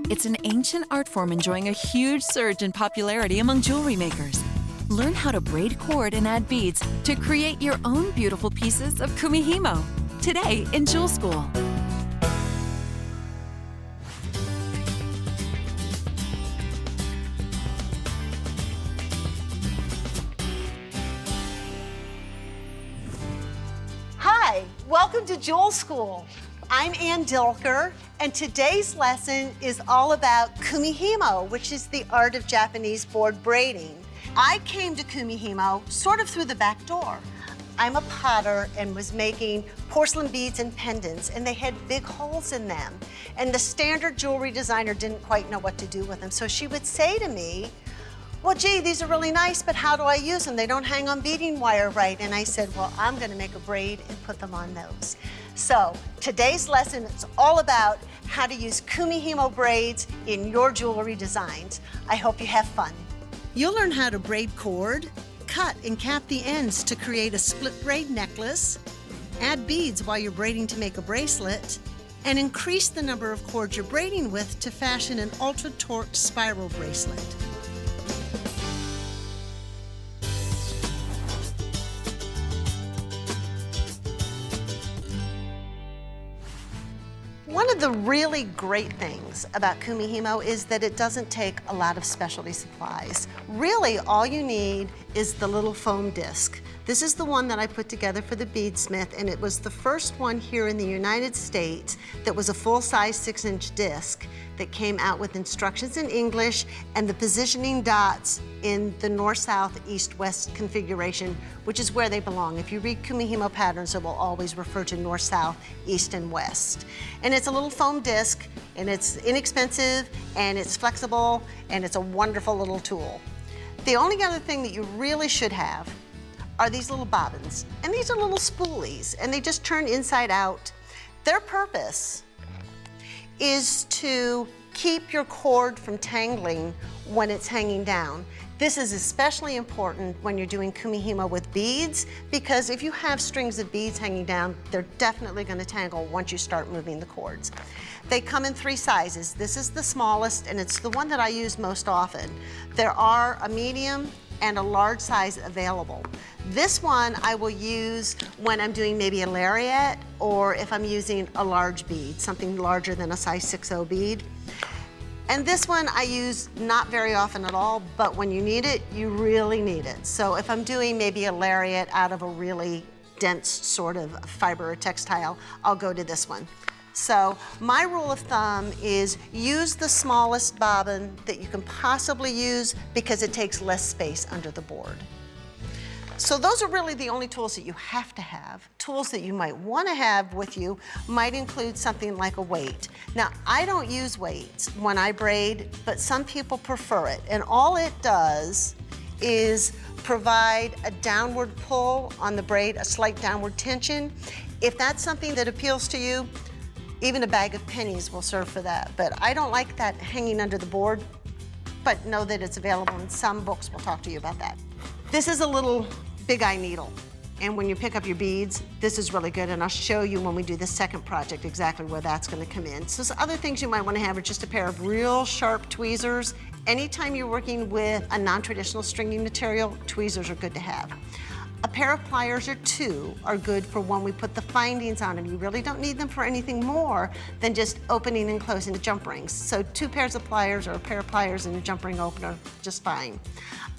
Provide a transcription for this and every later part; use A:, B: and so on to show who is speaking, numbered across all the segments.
A: It's an ancient art form enjoying a huge surge in popularity among jewelry makers. Learn how to braid cord and add beads to create your own beautiful pieces of Kumihimo. Today in Jewel School.
B: Hi, welcome to Jewel School. I'm Ann Dilker, and today's lesson is all about Kumihimo, which is the art of Japanese board braiding. I came to Kumihimo sort of through the back door. I'm a potter and was making porcelain beads and pendants, and they had big holes in them. And the standard jewelry designer didn't quite know what to do with them. So she would say to me, well, gee, these are really nice, but how do I use them? They don't hang on beading wire right. And I said, well, I'm gonna make a braid and put them on those. So today's lesson is all about how to use Kumihimo braids in your jewelry designs. I hope you have fun. You'll learn how to braid cord, cut and cap the ends to create a split braid necklace, add beads while you're braiding to make a bracelet, and increase the number of cords you're braiding with to fashion an ultra-torqued spiral bracelet. One of the really great things about Kumihimo is that it doesn't take a lot of specialty supplies. Really, all you need is the little foam disc. This is the one that I put together for the beadsmith, and it was the first one here in the United States that was a full-size 6-inch disc that came out with instructions in English and the positioning dots in the north, south, east, west configuration, which is where they belong. If you read Kumihimo patterns, it will always refer to north, south, east, and west. And it's a little foam disc, and it's inexpensive, and it's flexible, and it's a wonderful little tool. The only other thing that you really should have are these little bobbins. And these are little spoolies, and they just turn inside out. Their purpose is to keep your cord from tangling when it's hanging down. This is especially important when you're doing Kumihimo with beads, because if you have strings of beads hanging down, they're definitely going to tangle once you start moving the cords. They come in 3 sizes. This is the smallest, and it's the one that I use most often. There are a medium and a large size available. This one I will use when I'm doing maybe a lariat, or if I'm using a large bead, something larger than a size 6.0 bead. And this one I use not very often at all, but when you need it, you really need it. So if I'm doing maybe a lariat out of a really dense sort of fiber or textile, I'll go to this one. So my rule of thumb is use the smallest bobbin that you can possibly use because it takes less space under the board. So those are really the only tools that you have to have. Tools that you might want to have with you might include something like a weight. Now, I don't use weights when I braid, but some people prefer it. And all it does is provide a downward pull on the braid, a slight downward tension. If that's something that appeals to you, even a bag of pennies will serve for that. But I don't like that hanging under the board, but know that it's available, and some books will talk to you about that. This is a little big eye needle. And when you pick up your beads, this is really good, and I'll show you when we do the second project exactly where that's gonna come in. So some other things you might wanna have are just a pair of real sharp tweezers. Anytime you're working with a non-traditional stringing material, tweezers are good to have. A pair of pliers or 2 are good for when we put the findings on them. You really don't need them for anything more than just opening and closing the jump rings. So 2 pairs of pliers or a pair of pliers and a jump ring opener, just fine.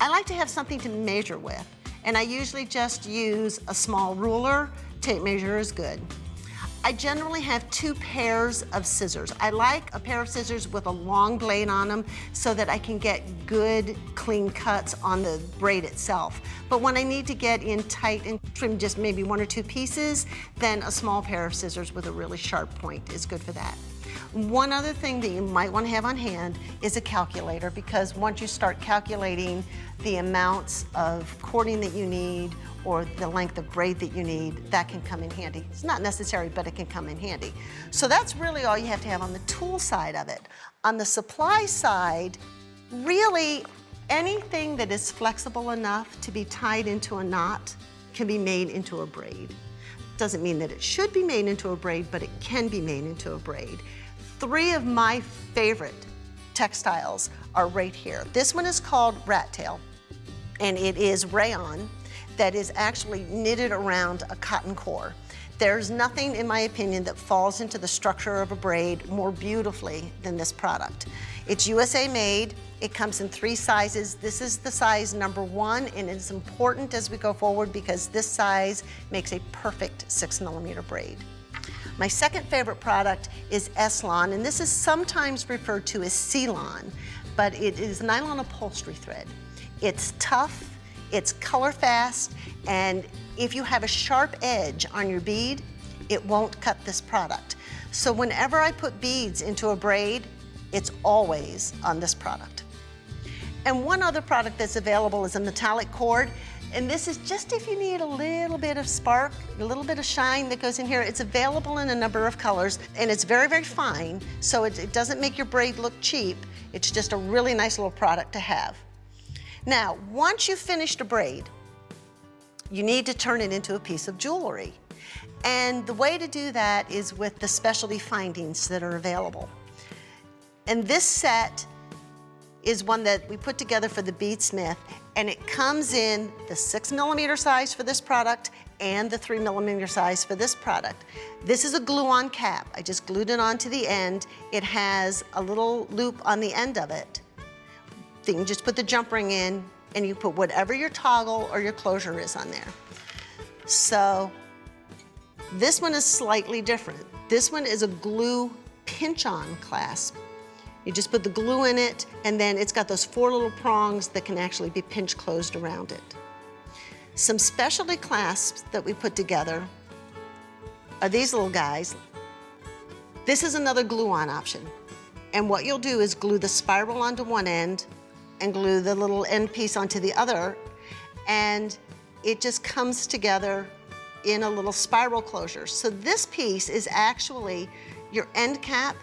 B: I like to have something to measure with, and I usually just use a small ruler. Tape measure is good. I generally have 2 pairs of scissors. I like a pair of scissors with a long blade on them so that I can get good, clean cuts on the braid itself. But when I need to get in tight and trim just maybe 1 or 2 pieces, then a small pair of scissors with a really sharp point is good for that. One other thing that you might want to have on hand is a calculator, because once you start calculating the amounts of cording that you need or the length of braid that you need, that can come in handy. It's not necessary, but it can come in handy. So that's really all you have to have on the tool side of it. On the supply side, really anything that is flexible enough to be tied into a knot can be made into a braid. Doesn't mean that it should be made into a braid, but it can be made into a braid. 3 of my favorite Textiles are right here. This one is called rat tail, and it is rayon that is actually knitted around a cotton core. There's nothing, in my opinion, that falls into the structure of a braid more beautifully than this product. It's USA made. It comes in 3 sizes. This is the size number 1, and it's important as we go forward because this size makes a perfect 6mm braid. My second favorite product is S-Lon, and this is sometimes referred to as C-Lon, but it is nylon upholstery thread. It's tough, it's color fast, and if you have a sharp edge on your bead, it won't cut this product. So whenever I put beads into a braid, it's always on this product. And one other product that's available is a metallic cord, and this is just if you need a little bit of spark, a little bit of shine that goes in here. It's available in a number of colors, and it's very, very fine, so it doesn't make your braid look cheap. It's just a really nice little product to have. Now, once you've finished a braid, you need to turn it into a piece of jewelry. And the way to do that is with the specialty findings that are available. And this set is one that we put together for the beadsmith, and it comes in the 6mm size for this product and the 3mm size for this product. This is a glue-on cap. I just glued it onto the end. It has a little loop on the end of it. Then you just put the jump ring in, and you put whatever your toggle or your closure is on there. So this one is slightly different. This one is a glue pinch-on clasp. You just put the glue in it, and then it's got those 4 little prongs that can actually be pinch closed around it. Some specialty clasps that we put together are these little guys. This is another glue-on option. And what you'll do is glue the spiral onto one end and glue the little end piece onto the other, and it just comes together in a little spiral closure. So this piece is actually your end cap,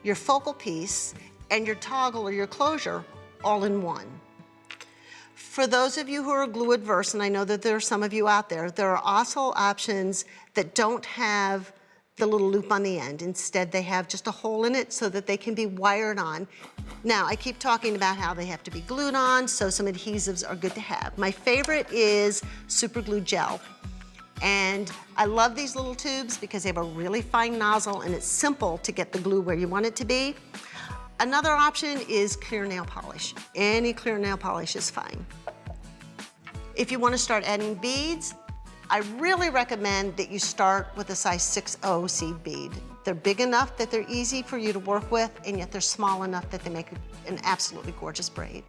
B: your focal piece, and your toggle or your closure all in one. For those of you who are glue adverse, and I know that there are some of you out there, there are also options that don't have the little loop on the end. Instead, they have just a hole in it so that they can be wired on. Now, I keep talking about how they have to be glued on, so some adhesives are good to have. My favorite is super glue gel. And I love these little tubes because they have a really fine nozzle and it's simple to get the glue where you want it to be. Another option is clear nail polish. Any clear nail polish is fine. If you want to start adding beads, I really recommend that you start with a size 6/0 seed bead. They're big enough that they're easy for you to work with, and yet they're small enough that they make an absolutely gorgeous braid.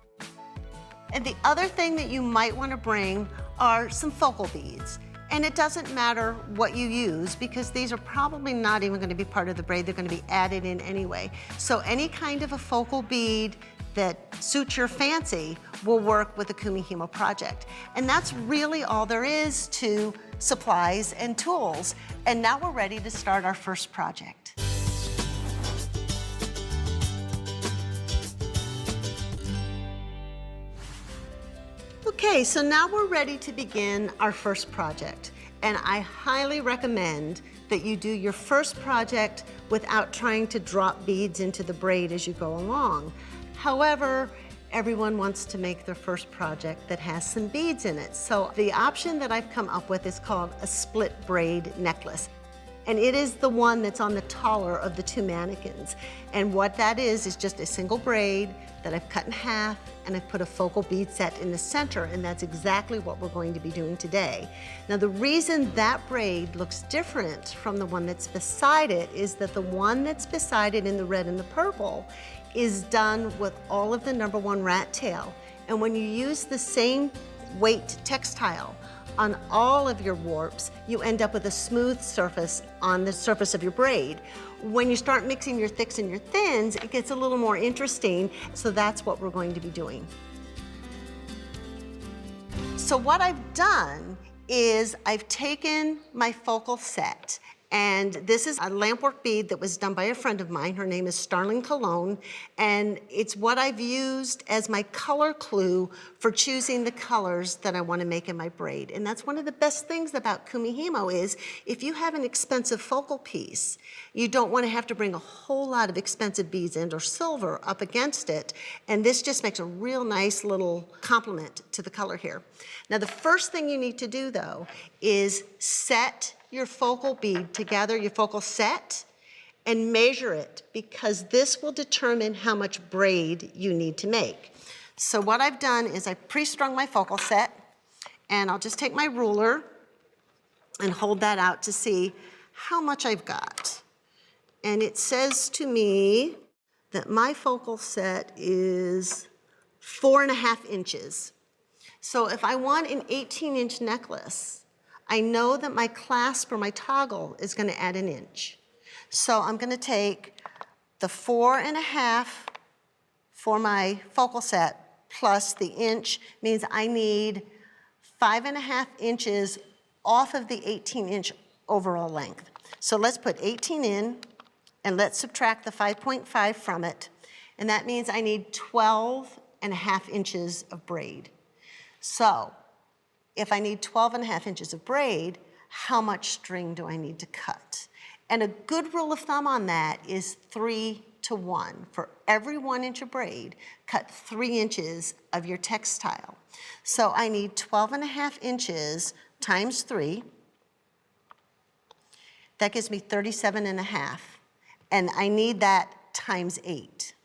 B: And the other thing that you might want to bring are some focal beads. And it doesn't matter what you use because these are probably not even going to be part of the braid. They're going to be added in anyway. So any kind of a focal bead that suits your fancy will work with the Kumihimo project. And that's really all there is to supplies and tools. And now we're ready to start our first project. Okay, so now we're ready to begin our first project. And I highly recommend that you do your first project without trying to drop beads into the braid as you go along. However, everyone wants to make their first project that has some beads in it. So the option that I've come up with is called a split braid necklace. And it is the one that's on the taller of the 2 mannequins. And what that is just a single braid that I've cut in half, and I've put a focal bead set in the center, and that's exactly what we're going to be doing today. Now, the reason that braid looks different from the one that's beside it is that the one that's beside it in the red and the purple is done with all of the #1 rat tail. And when you use the same weight textile on all of your warps, you end up with a smooth surface on the surface of your braid. When you start mixing your thicks and your thins, it gets a little more interesting, so that's what we're going to be doing. So what I've done is I've taken my focal set And this is a lampwork bead that was done by a friend of mine. Her name is Starling Cologne, and it's what I've used as my color clue for choosing the colors that I want to make in my braid. And that's one of the best things about Kumihimo is if you have an expensive focal piece, you don't want to have to bring a whole lot of expensive beads and or silver up against it. And this just makes a real nice little complement to the color here. Now the first thing you need to do though is set your focal bead together, your focal set, and measure it because this will determine how much braid you need to make. So what I've done is I pre-strung my focal set, and I'll just take my ruler and hold that out to see how much I've got. And it says to me that my focal set is 4.5 inches. So if I want an 18-inch necklace, I know that my clasp or my toggle is going to add 1 inch. So I'm going to take the 4.5 for my focal set plus the inch means I need 5.5 inches off of the 18-inch overall length. So let's put 18 in and let's subtract the 5.5 from it. And that means I need 12.5 inches of braid. So if I need 12.5 inches of braid, how much string do I need to cut? And a good rule of thumb on that is 3 to 1. For every 1 inch of braid, cut 3 inches of your textile. So I need 12.5 inches times 3. That gives me 37.5. And I need that times 8.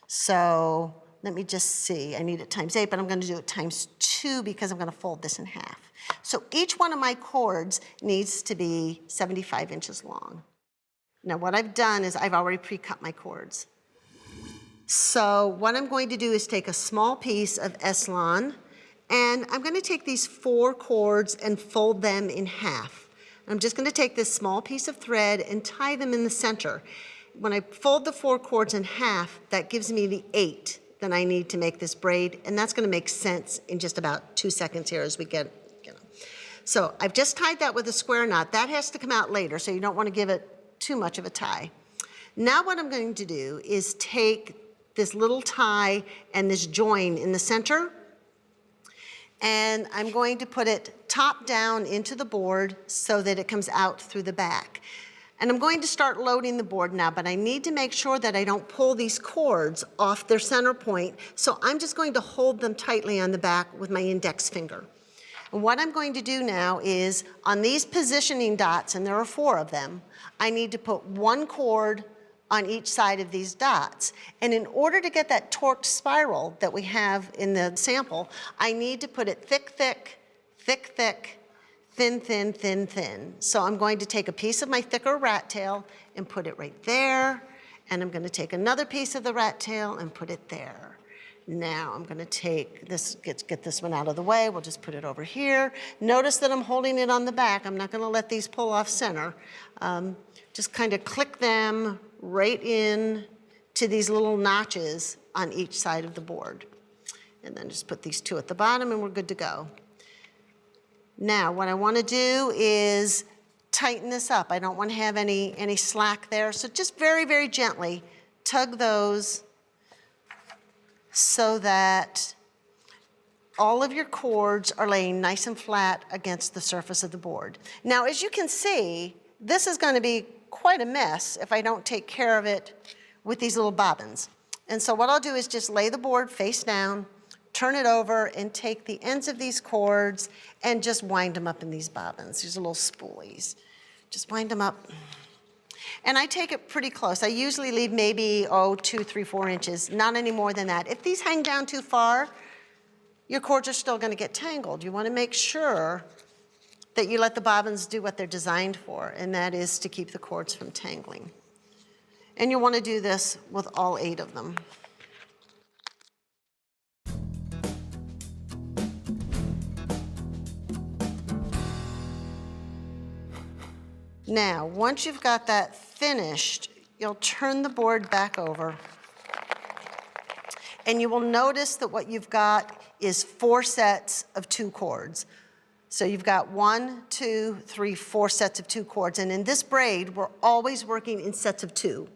B: So let me just see, I need it times 8, but I'm going to do it times 2 because I'm going to fold this in half. So each one of my cords needs to be 75 inches long. Now what I've done is I've already pre-cut my cords. So what I'm going to do is take a small piece of Eslon, and I'm going to take these 4 cords and fold them in half. I'm just going to take this small piece of thread and tie them in the center. When I fold the 4 cords in half, that gives me the 8 that I need to make this braid, and that's going to make sense in just about 2 seconds here as we get, So I've just tied that with a square knot. That has to come out later, so you don't want to give it too much of a tie. Now what I'm going to do is take this little tie and this join in the center, and I'm going to put it top down into the board so that it comes out through the back. And I'm going to start loading the board now, but I need to make sure that I don't pull these cords off their center point, so I'm just going to hold them tightly on the back with my index finger. And what I'm going to do now is, on these positioning dots, and there are 4 of them, I need to put 1 cord on each side of these dots. And in order to get that torqued spiral that we have in the sample, I need to put it thick, thick, thick, thick, thin, thin, thin, thin. So I'm going to take a piece of my thicker rat tail and put it right there. And I'm going to take another piece of the rat tail and put it there. Now I'm going to take this, get this one out of the way. We'll just put it over here. Notice that I'm holding it on the back. I'm not going to let these pull off center. Just kind of click them right in to these little notches on each side of the board. And then just put these 2 at the bottom and we're good to go. Now, what I want to do is tighten this up. I don't want to have any slack there. So just very, very gently tug those so that all of your cords are laying nice and flat against the surface of the board. Now, as you can see, this is going to be quite a mess if I don't take care of it with these little bobbins. And so what I'll do is just lay the board face down, turn it over, and take the ends of these cords and just wind them up in these bobbins, these little spoolies. Just wind them up. And I take it pretty close. I usually leave maybe, 2, 3, 4 inches, not any more than that. If these hang down too far, your cords are still going to get tangled. You want to make sure that you let the bobbins do what they're designed for, and that is to keep the cords from tangling. And you want to do this with all 8 of them. Now, once you've got that finished, you'll turn the board back over, and you will notice that what you've got is 4 sets of 2 cords. So you've got 1, 2, 3, 4 sets of 2 cords. And in this braid, we're always working in sets of 2.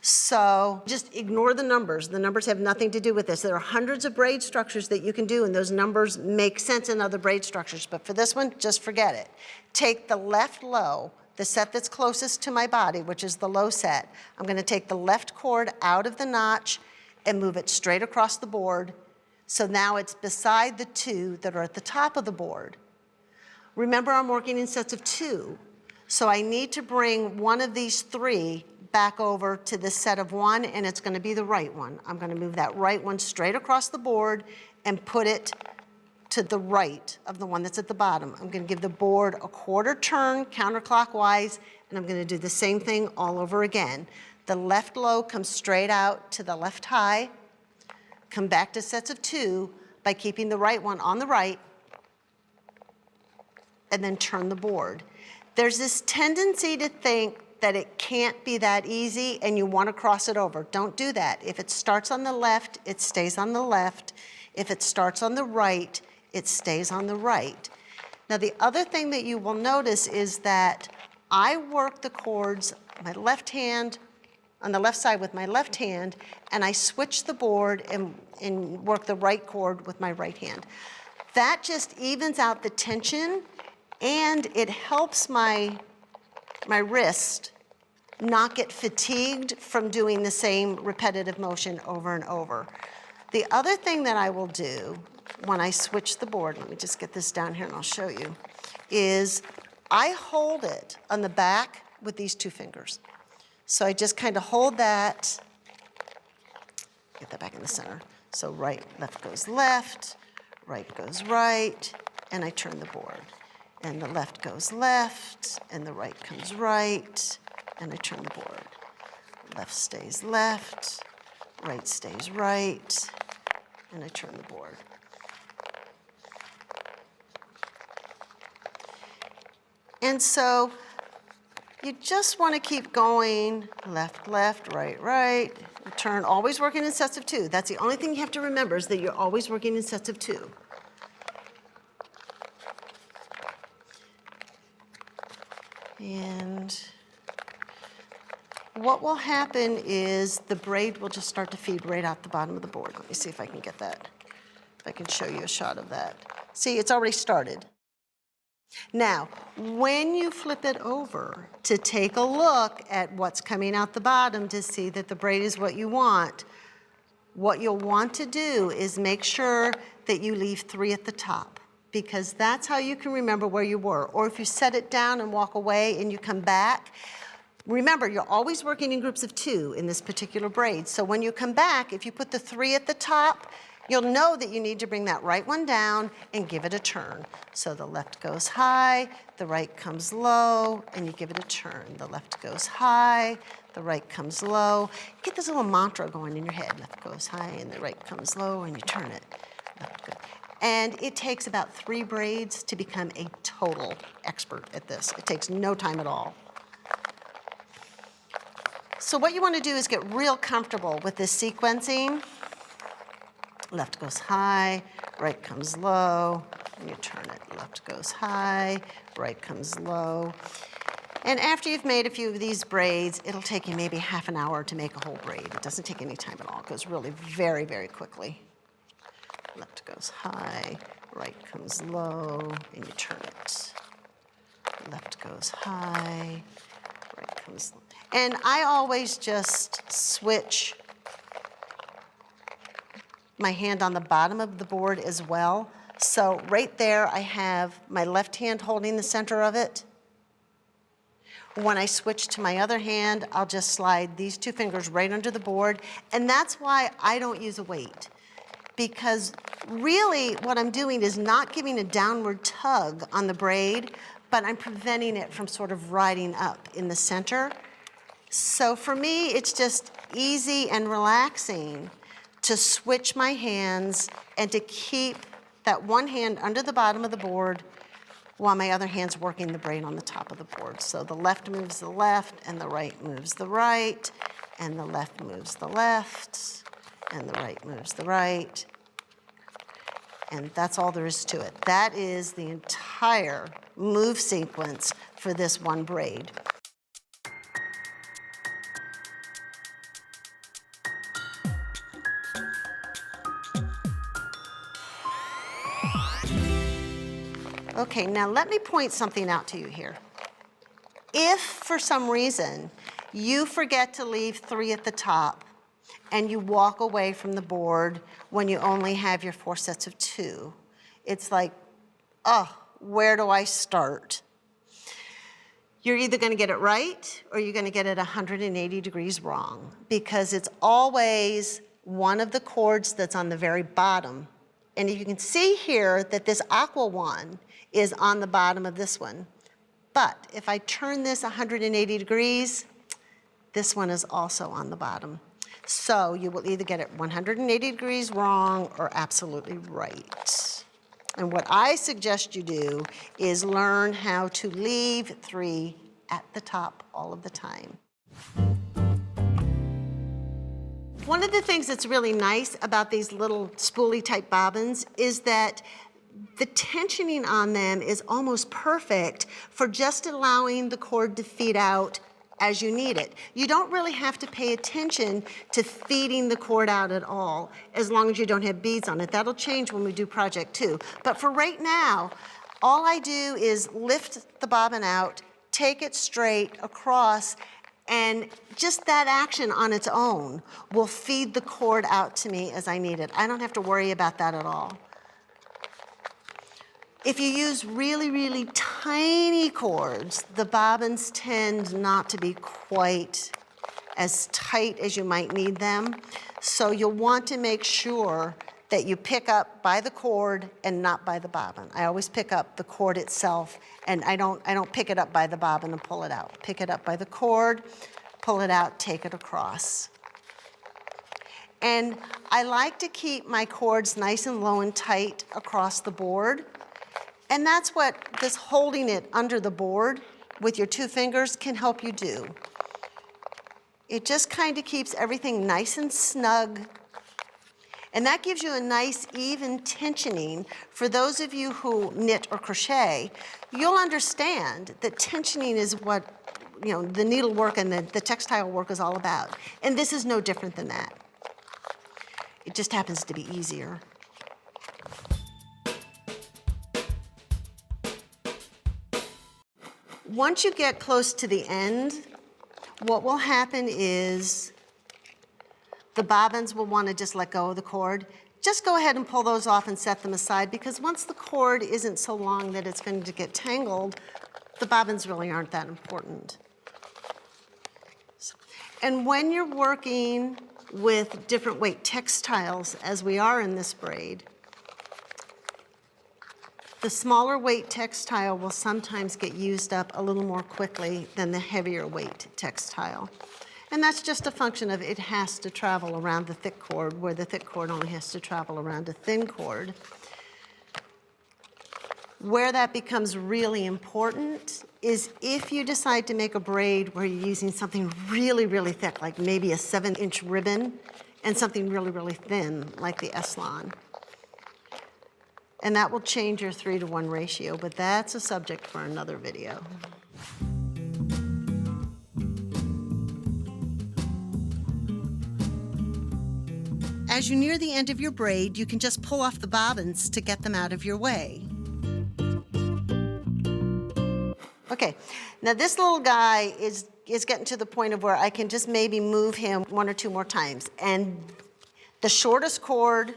B: So just ignore the numbers. The numbers have nothing to do with this. There are hundreds of braid structures that you can do, and those numbers make sense in other braid structures. But for this one, just forget it. Take the left low, the set that's closest to my body, which is the low set. I'm going to take the left cord out of the notch and move it straight across the board. So now it's beside the 2 that are at the top of the board. Remember, I'm working in sets of 2. So I need to bring one of these 3 back over to the set of 1, and it's going to be the right one. I'm going to move that right one straight across the board and put it to the right of the one that's at the bottom. I'm going to give the board a quarter turn counterclockwise, and I'm going to do the same thing all over again. The left low comes straight out to the left high. Come back to sets of 2 by keeping the right one on the right, and then turn the board. There's this tendency to think that it can't be that easy and you want to cross it over. Don't do that. If it starts on the left, it stays on the left. If it starts on the right, it stays on the right. Now, the other thing that you will notice is that I work the cords, my left hand, on the left side with my left hand, and I switch the board and work the right cord with my right hand. That just evens out the tension, and it helps my wrist not get fatigued from doing the same repetitive motion over and over. The other thing that I will do when I switch the board, let me just get this down here and I'll show you, is I hold it on the back with these 2 fingers. So I just kind of hold that, get that back in the center. So right, left goes left, right goes right, and I turn the board. And the left goes left, and the right comes right, and I turn the board. Left stays left, right stays right, and I turn the board. And so you just want to keep going, left, left, right, right, turn, always working in sets of 2. That's the only thing you have to remember is that you're always working in sets of 2. And what will happen is the braid will just start to feed right out the bottom of the board. Let me see if I can get that, if I can show you a shot of that. See, it's already started. Now, when you flip it over to take a look at what's coming out the bottom to see that the braid is what you want, what you'll want to do is make sure that you leave 3 at the top, because that's how you can remember where you were. Or if you set it down and walk away and you come back, remember, you're always working in groups of 2 in this particular braid. So when you come back, if you put the 3 at the top, you'll know that you need to bring that right one down and give it a turn. So the left goes high, the right comes low, and you give it a turn. The left goes high, the right comes low. Get this little mantra going in your head. Left goes high, and the right comes low, and you turn it. Left goes. And it takes about 3 braids to become a total expert at this. It takes no time at all. So what you want to do is get real comfortable with this sequencing. Left goes high, right comes low, and you turn it. Left goes high, right comes low. And after you've made a few of these braids, it'll take you maybe half an hour to make a whole braid. It doesn't take any time at all. It goes really very, very quickly. Left goes high, right comes low, and you turn it. Left goes high, right comes low. And I always just switch my hand on the bottom of the board as well. So right there, I have my left hand holding the center of it. When I switch to my other hand, I'll just slide these 2 fingers right under the board. And that's why I don't use a weight. Because really what I'm doing is not giving a downward tug on the braid, but I'm preventing it from sort of riding up in the center. So for me, it's just easy and relaxing to switch my hands and to keep that one hand under the bottom of the board while my other hand's working the braid on the top of the board. So the left moves the left, and the right moves the right, and the left moves the left, and the right moves the right. And that's all there is to it. That is the entire move sequence for this one braid. Okay, now let me point something out to you here. If for some reason you forget to leave 3 at the top and you walk away from the board when you only have your 4 sets of 2, it's like, oh, where do I start? You're either gonna get it right or you're gonna get it 180 degrees wrong, because it's always one of the cords that's on the very bottom. And you can see here that this aqua one is on the bottom of this one. But if I turn this 180 degrees, this one is also on the bottom. So you will either get it 180 degrees wrong or absolutely right. And what I suggest you do is learn how to leave 3 at the top all of the time. One of the things that's really nice about these little spoolie type bobbins is that the tensioning on them is almost perfect for just allowing the cord to feed out as you need it. You don't really have to pay attention to feeding the cord out at all, as long as you don't have beads on it. That'll change when we do project 2. But for right now, all I do is lift the bobbin out, take it straight across, and just that action on its own will feed the cord out to me as I need it. I don't have to worry about that at all. If you use really, really tiny cords, the bobbins tend not to be quite as tight as you might need them. So you'll want to make sure that you pick up by the cord and not by the bobbin. I always pick up the cord itself, and I don't pick it up by the bobbin and pull it out. Pick it up by the cord, pull it out, take it across. And I like to keep my cords nice and low and tight across the board. And that's what this holding it under the board with your 2 fingers can help you do. It just kind of keeps everything nice and snug. And that gives you a nice even tensioning. For those of you who knit or crochet, you'll understand that tensioning is what, you know, the needlework and the textile work is all about. And this is no different than that. It just happens to be easier. Once you get close to the end, what will happen is the bobbins will want to just let go of the cord. Just go ahead and pull those off and set them aside, because once the cord isn't so long that it's going to get tangled, the bobbins really aren't that important. And when you're working with different weight textiles, as we are in this braid, the smaller weight textile will sometimes get used up a little more quickly than the heavier weight textile. And that's just a function of it has to travel around the thick cord, where the thick cord only has to travel around a thin cord. Where that becomes really important is if you decide to make a braid where you're using something really, really thick, like maybe a 7-inch ribbon, and something really, really thin, like the Eslon. And that will change your 3-to-1 ratio, but that's a subject for another video. As you near the end of your braid, you can just pull off the bobbins to get them out of your way. Okay, now this little guy is getting to the point of where I can just maybe move him 1 or 2 more times. And the shortest cord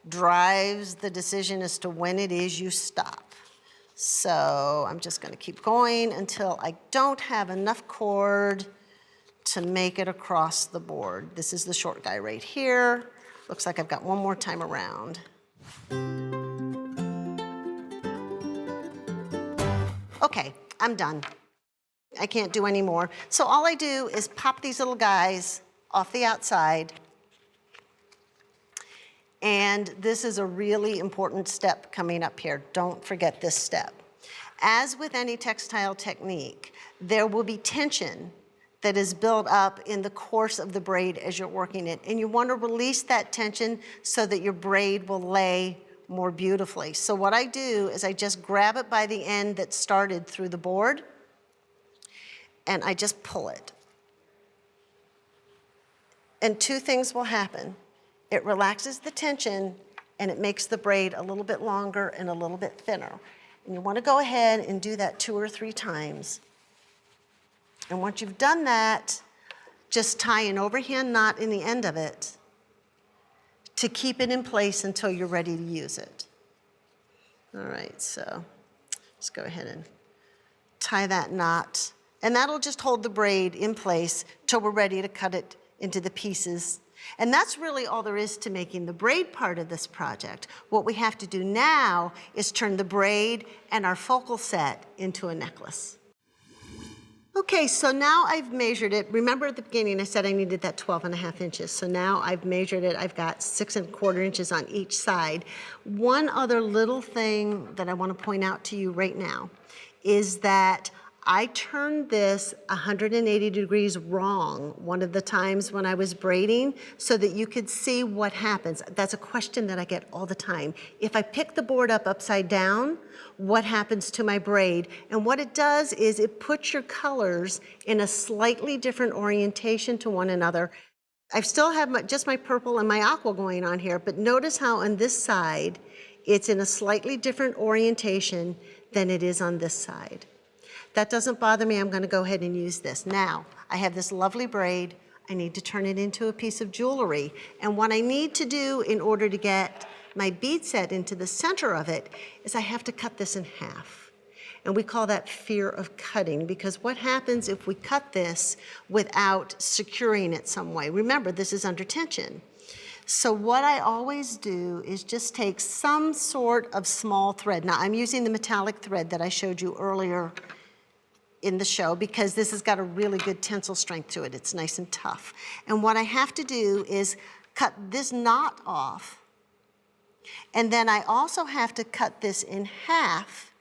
B: drives the decision as to when it is you stop. So I'm just going to keep going until I don't have enough cord to make it across the board. This is the short guy right here. Looks like I've got 1 more time around. Okay, I'm done. I can't do any more. So all I do is pop these little guys off the outside. And this is a really important step coming up here. Don't forget this step. As with any textile technique, there will be tension that is built up in the course of the braid as you're working it. And you want to release that tension so that your braid will lay more beautifully. So what I do is I just grab it by the end that started through the board, and I just pull it. And two things will happen. It relaxes the tension, and it makes the braid a little bit longer and a little bit thinner. And you want to go ahead and do that 2 or 3 times. And once you've done that, just tie an overhand knot in the end of it to keep it in place until you're ready to use it. All right, so let's go ahead and tie that knot. And that'll just hold the braid in place till we're ready to cut it into the pieces. And that's really all there is to making the braid part of this project. What we have to do now is turn the braid and our focal set into a necklace. Okay, so now I've measured it. Remember at the beginning I said I needed that 12.5 inches. So now I've measured it. I've got 6.25 inches on each side. One other little thing that I want to point out to you right now is that I turned this 180 degrees wrong one of the times when I was braiding so that you could see what happens. That's a question that I get all the time. If I pick the board up upside down, what happens to my braid? And what it does is it puts your colors in a slightly different orientation to one another. I still have just my purple and my aqua going on here, but notice how on this side, it's in a slightly different orientation than it is on this side. That doesn't bother me. I'm going to go ahead and use this. Now, I have this lovely braid. I need to turn it into a piece of jewelry. And what I need to do in order to get my bead set into the center of it is I have to cut this in half. And we call that fear of cutting, because what happens if we cut this without securing it some way? Remember, this is under tension. So what I always do is just take some sort of small thread. Now, I'm using the metallic thread that I showed you earlier in the show because this has got a really good tensile strength to it. It's nice and tough. And what I have to do is cut this knot off, and then I also have to cut this in half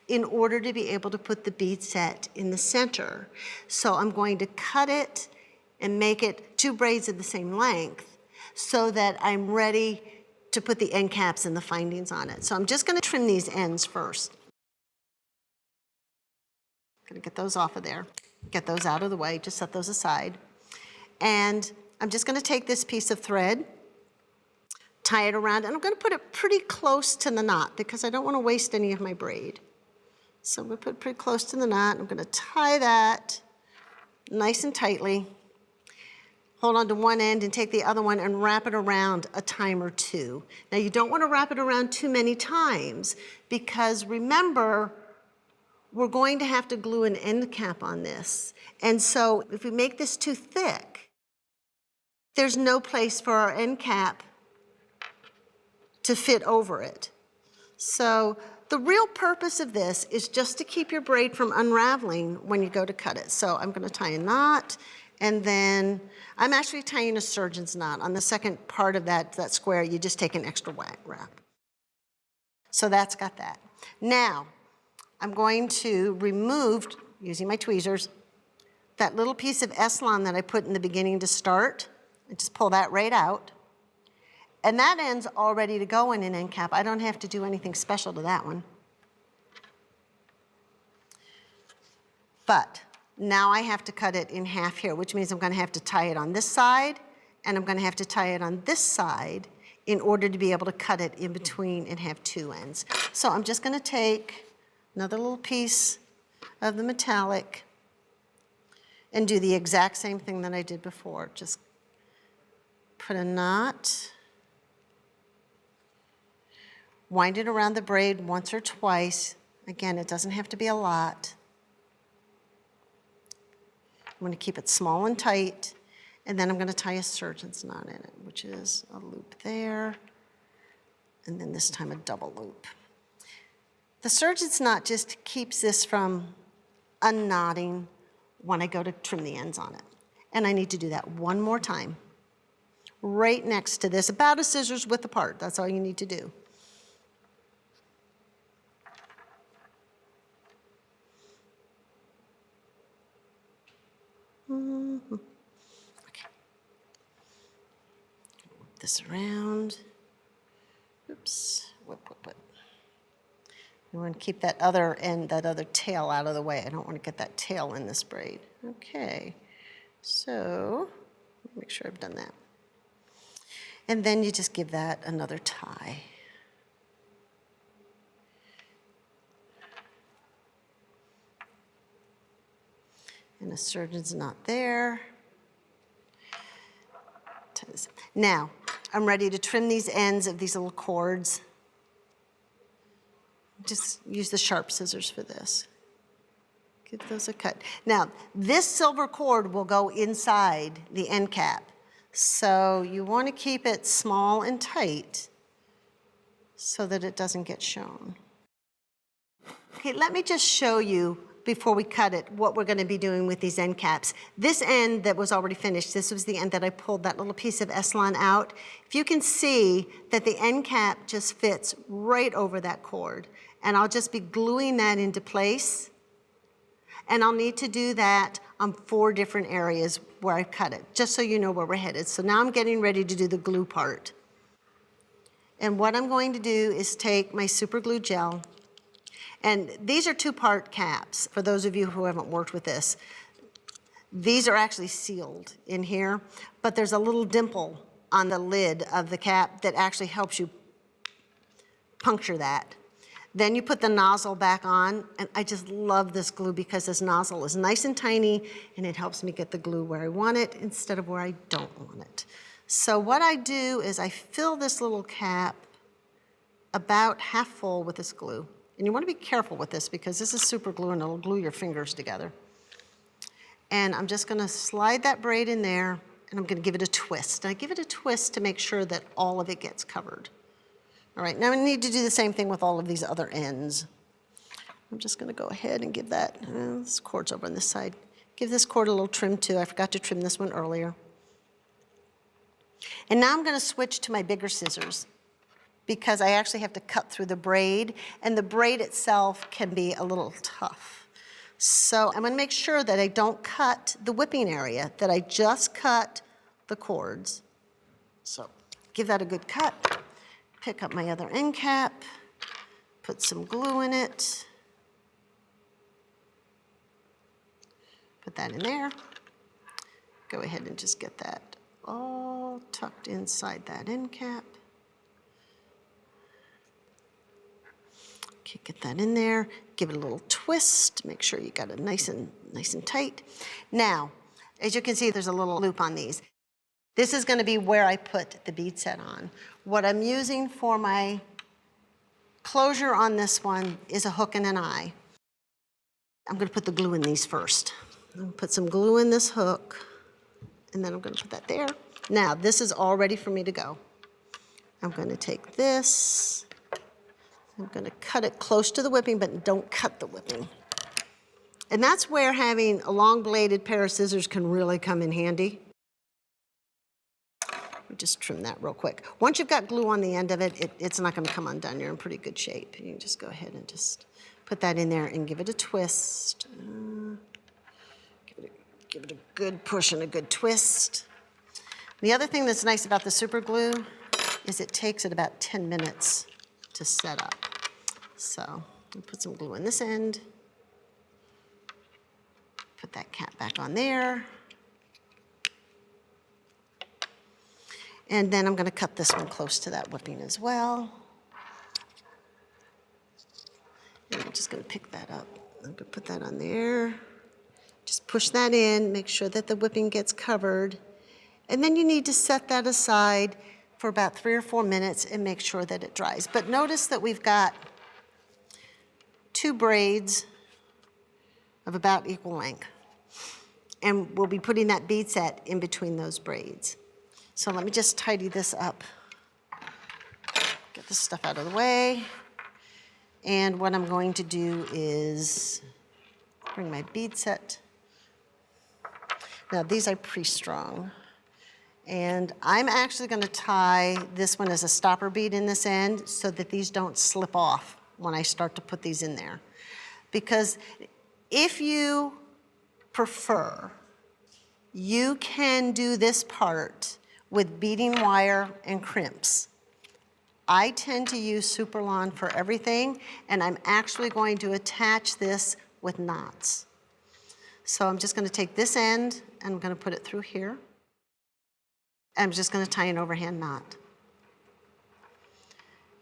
B: in order to be able to put the bead set in the center. So I'm going to cut it and make it 2 braids of the same length so that I'm ready to put the end caps and the findings on it. So I'm just going to trim these ends first. Gonna get those off of there, get those out of the way, just set those aside. And I'm just gonna take this piece of thread, tie it around, and I'm gonna put it pretty close to the knot because I don't wanna waste any of my braid. So I'm gonna put it pretty close to the knot. I'm gonna tie that nice and tightly, hold on to one end and take the other one and wrap it around a time or 2. Now you don't wanna wrap it around too many times because remember, we're going to have to glue an end cap on this. And so if we make this too thick, there's no place for our end cap to fit over it. So the real purpose of this is just to keep your braid from unraveling when you go to cut it. So I'm gonna tie a knot, and then I'm actually tying a surgeon's knot. On the second part of that square, you just take an extra wrap. So that's got that. Now, I'm going to remove, using my tweezers, that little piece of Eslon that I put in the beginning to start. I just pull that right out. And that end's all ready to go in an end cap. I don't have to do anything special to that one. But now I have to cut it in half here, which means I'm going to have to tie it on this side, and I'm going to have to tie it on this side in order to be able to cut it in between and have 2 ends. So I'm just going to take another little piece of the metallic and do the exact same thing that I did before. Just put a knot, wind it around the braid once or twice. Again, it doesn't have to be a lot. I'm going to keep it small and tight, and then I'm going to tie a surgeon's knot in it, which is a loop there, and then this time a double loop. The surgeon's knot just keeps this from unknotting when I go to trim the ends on it. And I need to do that one more time. Right next to this, about a scissors width apart. That's all you need to do. Okay. Whip this around. Oops. whip, whip, whip. You want to keep that other end, that other tail out of the way. I don't want to get that tail in this braid. Okay, so make sure I've done that. And then you just give that another tie. And the surgeon's not there. Now, I'm ready to trim these ends of these little cords. Just use the sharp scissors for this. Give those a cut. Now, this silver cord will go inside the end cap. So you want to keep it small and tight so that it doesn't get shown. Okay, let me just show you before we cut it what we're going to be doing with these end caps. This end that was already finished, this was the end that I pulled that little piece of Eslon out. If you can see that the end cap just fits right over that cord, and I'll just be gluing that into place. And I'll need to do that on 4 different areas where I cut it, just so you know where we're headed. So now I'm getting ready to do the glue part. And what I'm going to do is take my super glue gel, and these are 2-part caps, for those of you who haven't worked with this. These are actually sealed in here, but there's a little dimple on the lid of the cap that actually helps you puncture that. Then you put the nozzle back on, and I just love this glue because this nozzle is nice and tiny, and it helps me get the glue where I want it instead of where I don't want it. So what I do is I fill this little cap about half full with this glue. And you want to be careful with this because this is super glue and it'll glue your fingers together. And I'm just going to slide that braid in there, and I'm going to give it a twist. And I give it a twist to make sure that all of it gets covered. All right, now I need to do the same thing with all of these other ends. I'm just going to go ahead and give that, this cord's over on this side. Give this cord a little trim too. I forgot to trim this one earlier. And now I'm going to switch to my bigger scissors, because I actually have to cut through the braid, and the braid itself can be a little tough. So I'm gonna make sure that I don't cut the whipping area, that I just cut the cords. So give that a good cut. Pick up my other end cap, put some glue in it, put that in there. Go ahead and just get that all tucked inside that end cap. Okay, get that in there, give it a little twist, make sure you got it nice and tight. Now, as you can see, there's a little loop on these. This is going to be where I put the bead set on. What I'm using for my closure on this one is a hook and an eye. I'm going to put the glue in these first. I'm going to put some glue in this hook, and then I'm going to put that there. Now, this is all ready for me to go. I'm going to take this. I'm going to cut it close to the whipping, but don't cut the whipping. And that's where having a long-bladed pair of scissors can really come in handy. We'll just trim that real quick. Once you've got glue on the end of it, it's not going to come undone. You're in pretty good shape. You can just go ahead and just put that in there and give it a twist. Give it a good push and a good twist. The other thing that's nice about the super glue is it takes it about 10 minutes to set up. So I'll put some glue in this end. Put that cap back on there. And then I'm going to cut this one close to that whipping as well. And I'm just going to pick that up. I'm going to put that on there. Just push that in, make sure that the whipping gets covered. And then you need to set that aside for about 3 or 4 minutes and make sure that it dries. But notice that we've got 2 braids of about equal length. And we'll be putting that bead set in between those braids. So let me just tidy this up. Get this stuff out of the way. And what I'm going to do is bring my bead set. Now these are pre-strung. And I'm actually going to tie this one as a stopper bead in this end so that these don't slip off when I start to put these in there. Because if you prefer, you can do this part with beading wire and crimps. I tend to use Superlon for everything, and I'm actually going to attach this with knots. So I'm just going to take this end, and I'm going to put it through here. I'm just going to tie an overhand knot.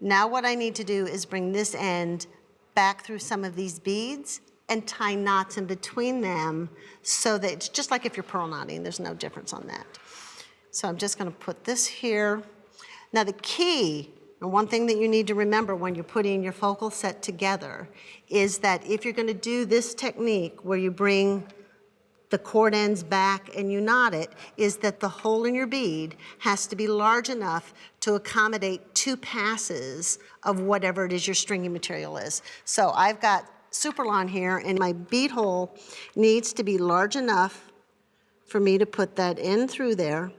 B: Now what I need to do is bring this end back through some of these beads and tie knots in between them so that it's just like if you're purl knotting, there's no difference on that. So I'm just going to put this here. Now the key, and one thing that you need to remember when you're putting your focal set together, is that if you're going to do this technique where you bring the cord ends back and you knot it, is that the hole in your bead has to be large enough to accommodate 2 passes of whatever it is your stringy material is. So I've got Superlon here, and my bead hole needs to be large enough for me to put that in through there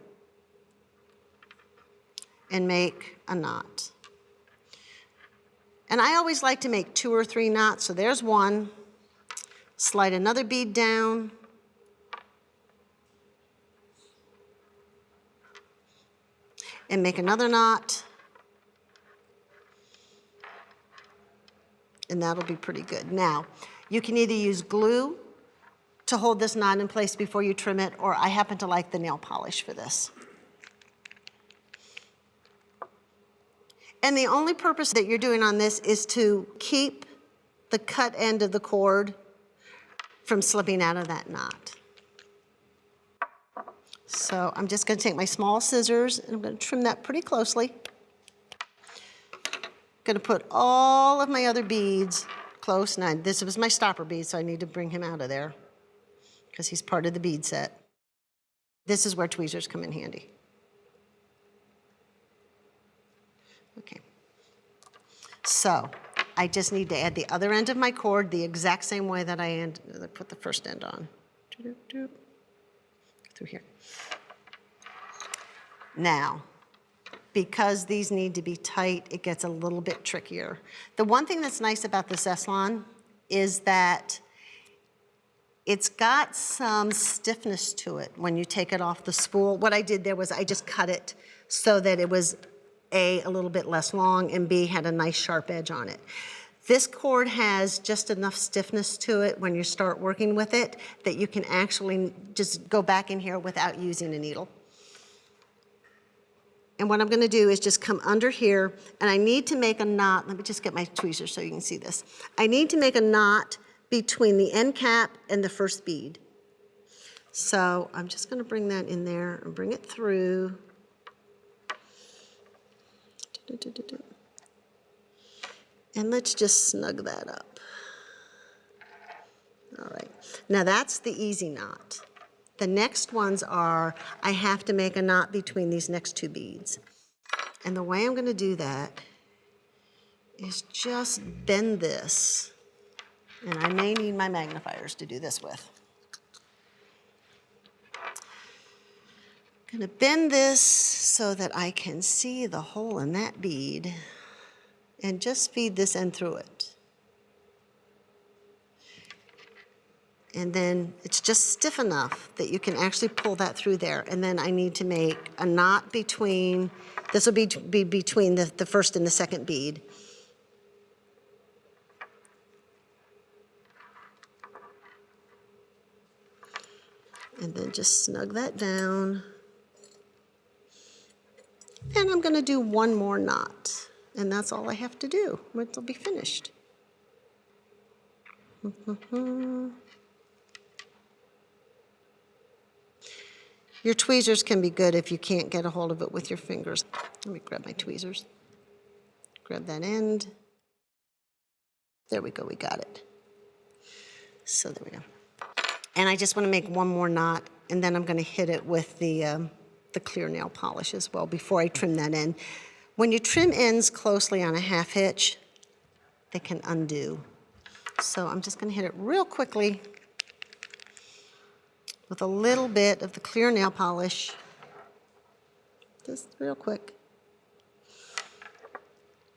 B: and make a knot. And I always like to make 2 or 3 knots, so there's one. Slide another bead down. And make another knot. And that'll be pretty good. Now, you can either use glue to hold this knot in place before you trim it, or I happen to like the nail polish for this. And the only purpose that you're doing on this is to keep the cut end of the cord from slipping out of that knot. So I'm just going to take my small scissors and I'm going to trim that pretty closely. Going to put all of my other beads close. Now this was my stopper bead, so I need to bring him out of there because he's part of the bead set. This is where tweezers come in handy. Okay. So I just need to add the other end of my cord the exact same way that I put the first end on. Through here. Now, because these need to be tight, it gets a little bit trickier. The one thing that's nice about this Eslon is that it's got some stiffness to it when you take it off the spool. What I did there was I just cut it so that it was A, a little bit less long, and B, had a nice sharp edge on it. This cord has just enough stiffness to it when you start working with it that you can actually just go back in here without using a needle. And what I'm going to do is just come under here, and I need to make a knot. Let me just get my tweezers so you can see this. I need to make a knot between the end cap and the first bead. So I'm just going to bring that in there and bring it through. And let's just snug that up. All right, now that's the easy knot. The next ones are, I have to make a knot between these next 2 beads. And the way I'm going to do that is just bend this. And I may need my magnifiers to do this with. I'm going to bend this so that I can see the hole in that bead and just feed this end through it. And then it's just stiff enough that you can actually pull that through there. And then I need to make a knot between, this will be between the first and the second bead. And then just snug that down. And I'm going to do one more knot. And that's all I have to do. It'll be finished. Your tweezers can be good if you can't get a hold of it with your fingers. Let me grab my tweezers. Grab that end. There we go, we got it. So there we go. And I just want to make one more knot, and then I'm going to hit it with the clear nail polish as well before I trim that end. When you trim ends closely on a half hitch, they can undo. So I'm just going to hit it real quickly with a little bit of the clear nail polish, just real quick.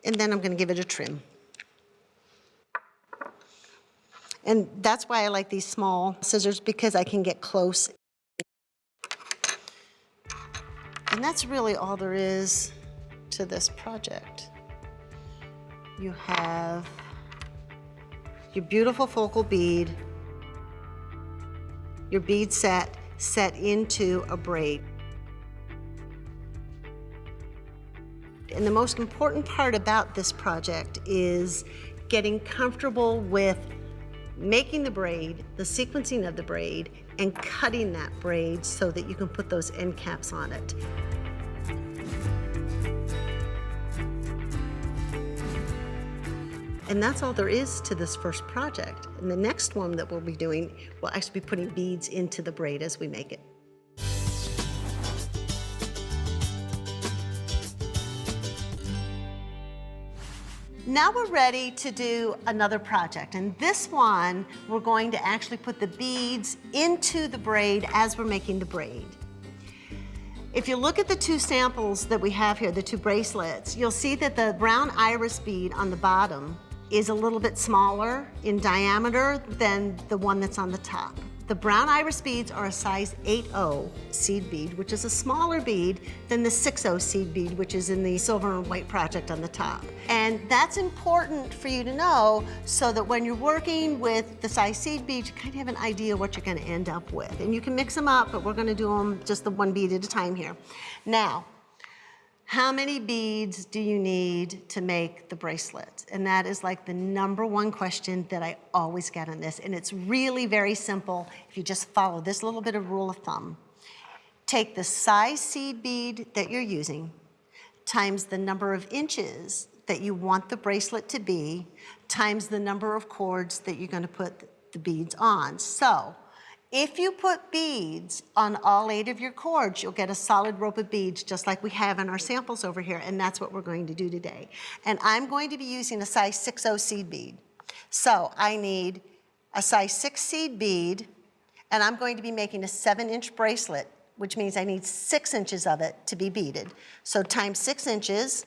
B: And then I'm going to give it a trim. And that's why I like these small scissors, because I can get close. And that's really all there is to this project. you have your beautiful focal bead, your bead set into a braid. And the most important part about this project is getting comfortable with making the braid, the sequencing of the braid, and cutting that braid so that you can put those end caps on it. And that's all there is to this first project. And the next one that we'll be doing, we'll actually be putting beads into the braid as we make it. Now we're ready to do another project, and this one we're going to actually put the beads into the braid as we're making the braid. If you look at the two samples that we have here, the two bracelets, you'll see that the brown iris bead on the bottom is a little bit smaller in diameter than the one that's on the top. The brown iris beads are a size 8/0 seed bead, which is a smaller bead than the 6/0 seed bead, which is in the silver and white project on the top. And that's important for you to know so that when you're working with the size seed bead, you kind of have an idea what you're gonna end up with. And you can mix them up, but we're gonna do them just the one bead at a time here. Now, how many beads do you need to make the bracelet? And that is like the #1 question that I always get on this. And it's really very simple if you just follow this little bit of rule of thumb. Take the size seed bead that you're using times the number of inches that you want the bracelet to be times the number of cords that you're gonna put the beads on. So, if you put beads on all 8 of your cords, you'll get a solid rope of beads just like we have in our samples over here, and that's what we're going to do today. And I'm going to be using a size 6/0 seed bead. So I need a size 6 seed bead, and I'm going to be making a 7-inch bracelet, which means I need 6 inches of it to be beaded. So times 6 inches,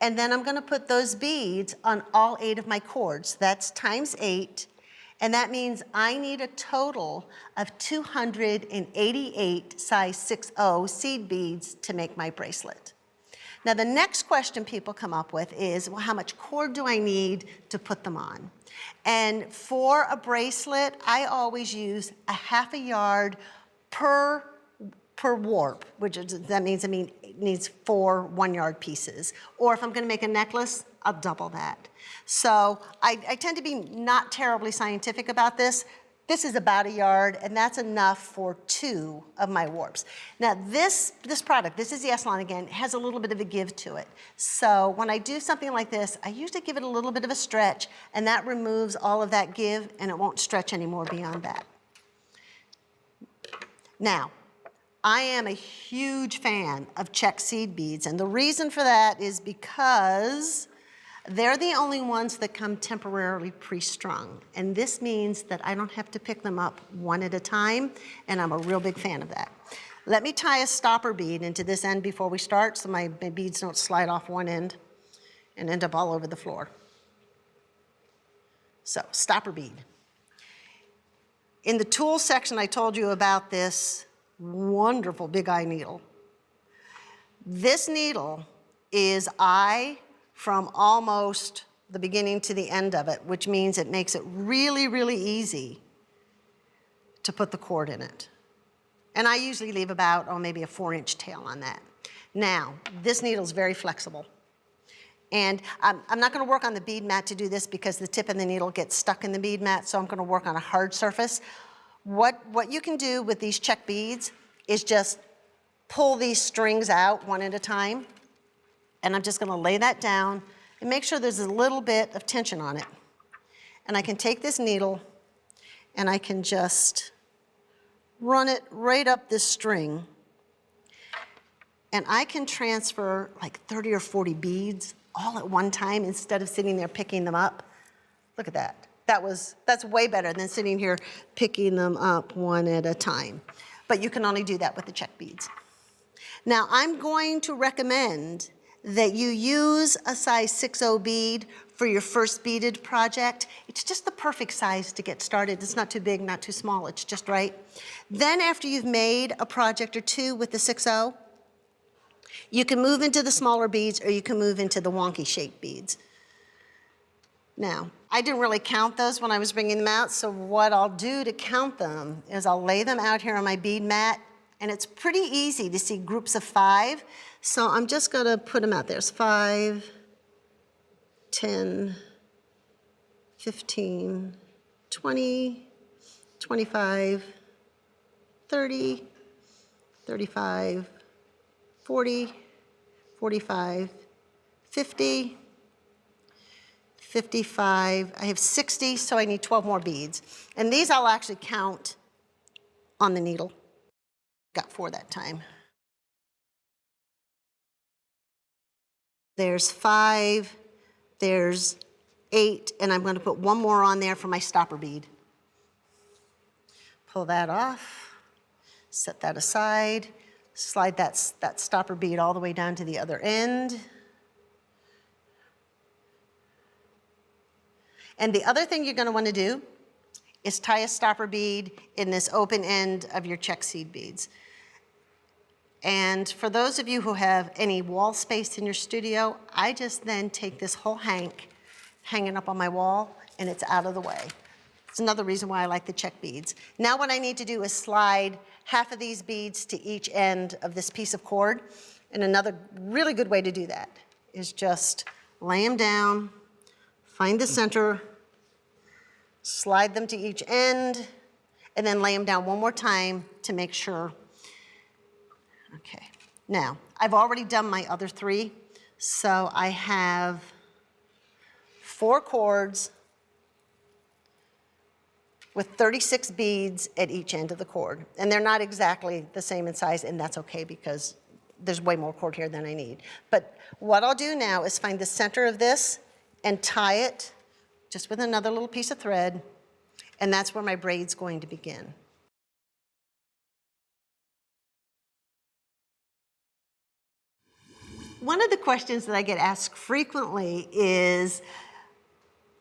B: and then I'm gonna put those beads on all 8 of my cords. That's times 8. And that means I need a total of 288 size 6/0 seed beads to make my bracelet. Now the next question people come up with is, well, how much cord do I need to put them on? And for a bracelet, I always use a 1/2 yard per warp, which is, that means it needs 4 1-yard pieces. Or if I'm gonna make a necklace, I'll double that. So I tend to be not terribly scientific about this. This is about 1 yard, and that's enough for 2 of my warps. Now this product, this is the S-line again, has a little bit of a give to it. So when I do something like this, I usually give it a little bit of a stretch, and that removes all of that give, and it won't stretch anymore beyond that. Now, I am a huge fan of Czech seed beads, and the reason for that is because they're the only ones that come temporarily pre-strung. And this means that I don't have to pick them up one at a time, and I'm a real big fan of that. Let me tie a stopper bead into this end before we start so my beads don't slide off one end and end up all over the floor. So, stopper bead. In the tools section, I told you about this wonderful big eye needle. This needle is eye from almost the beginning to the end of it, which means it makes it really, really easy to put the cord in it. And I usually leave about, maybe a 4-inch tail on that. Now, this needle is very flexible. And I'm not gonna work on the bead mat to do this because the tip of the needle gets stuck in the bead mat, so I'm gonna work on a hard surface. What you can do with these Czech beads is just pull these strings out one at a time, and I'm just gonna lay that down and make sure there's a little bit of tension on it. And I can take this needle and I can just run it right up this string, and I can transfer like 30 or 40 beads all at one time instead of sitting there picking them up. Look at that. That's way better than sitting here picking them up one at a time. But you can only do that with the Czech beads. Now I'm going to recommend that you use a size 6/0 bead for your first beaded project. It's just the perfect size to get started. It's not too big, not too small, it's just right. Then after you've made a project or two with the 6/0, you can move into the smaller beads or you can move into the wonky shaped beads. Now, I didn't really count those when I was bringing them out, so what I'll do to count them is I'll lay them out here on my bead mat, and it's pretty easy to see groups of 5. So I'm just gonna put them out. There's 5, 10, 15, 20, 25, 30, 35, 40, 45, 50, 55, I have 60, so I need 12 more beads. And these I'll actually count on the needle. Got 4 that time. There's 5, there's 8, and I'm going to put 1 more on there for my stopper bead. Pull that off, set that aside, slide that stopper bead all the way down to the other end. And the other thing you're going to want to do is tie a stopper bead in this open end of your Czech seed beads. And for those of you who have any wall space in your studio, I just then take this whole hank hanging up on my wall, and it's out of the way. It's another reason why I like the Czech beads. Now what I need to do is slide half of these beads to each end of this piece of cord. And another really good way to do that is just lay them down, find the center, slide them to each end, and then lay them down one more time to make sure. Okay, now I've already done my other 3, so I have 4 cords with 36 beads at each end of the cord. And they're not exactly the same in size, and that's okay because there's way more cord here than I need. But what I'll do now is find the center of this and tie it just with another little piece of thread, and that's where my braid's going to begin. One of the questions that I get asked frequently is,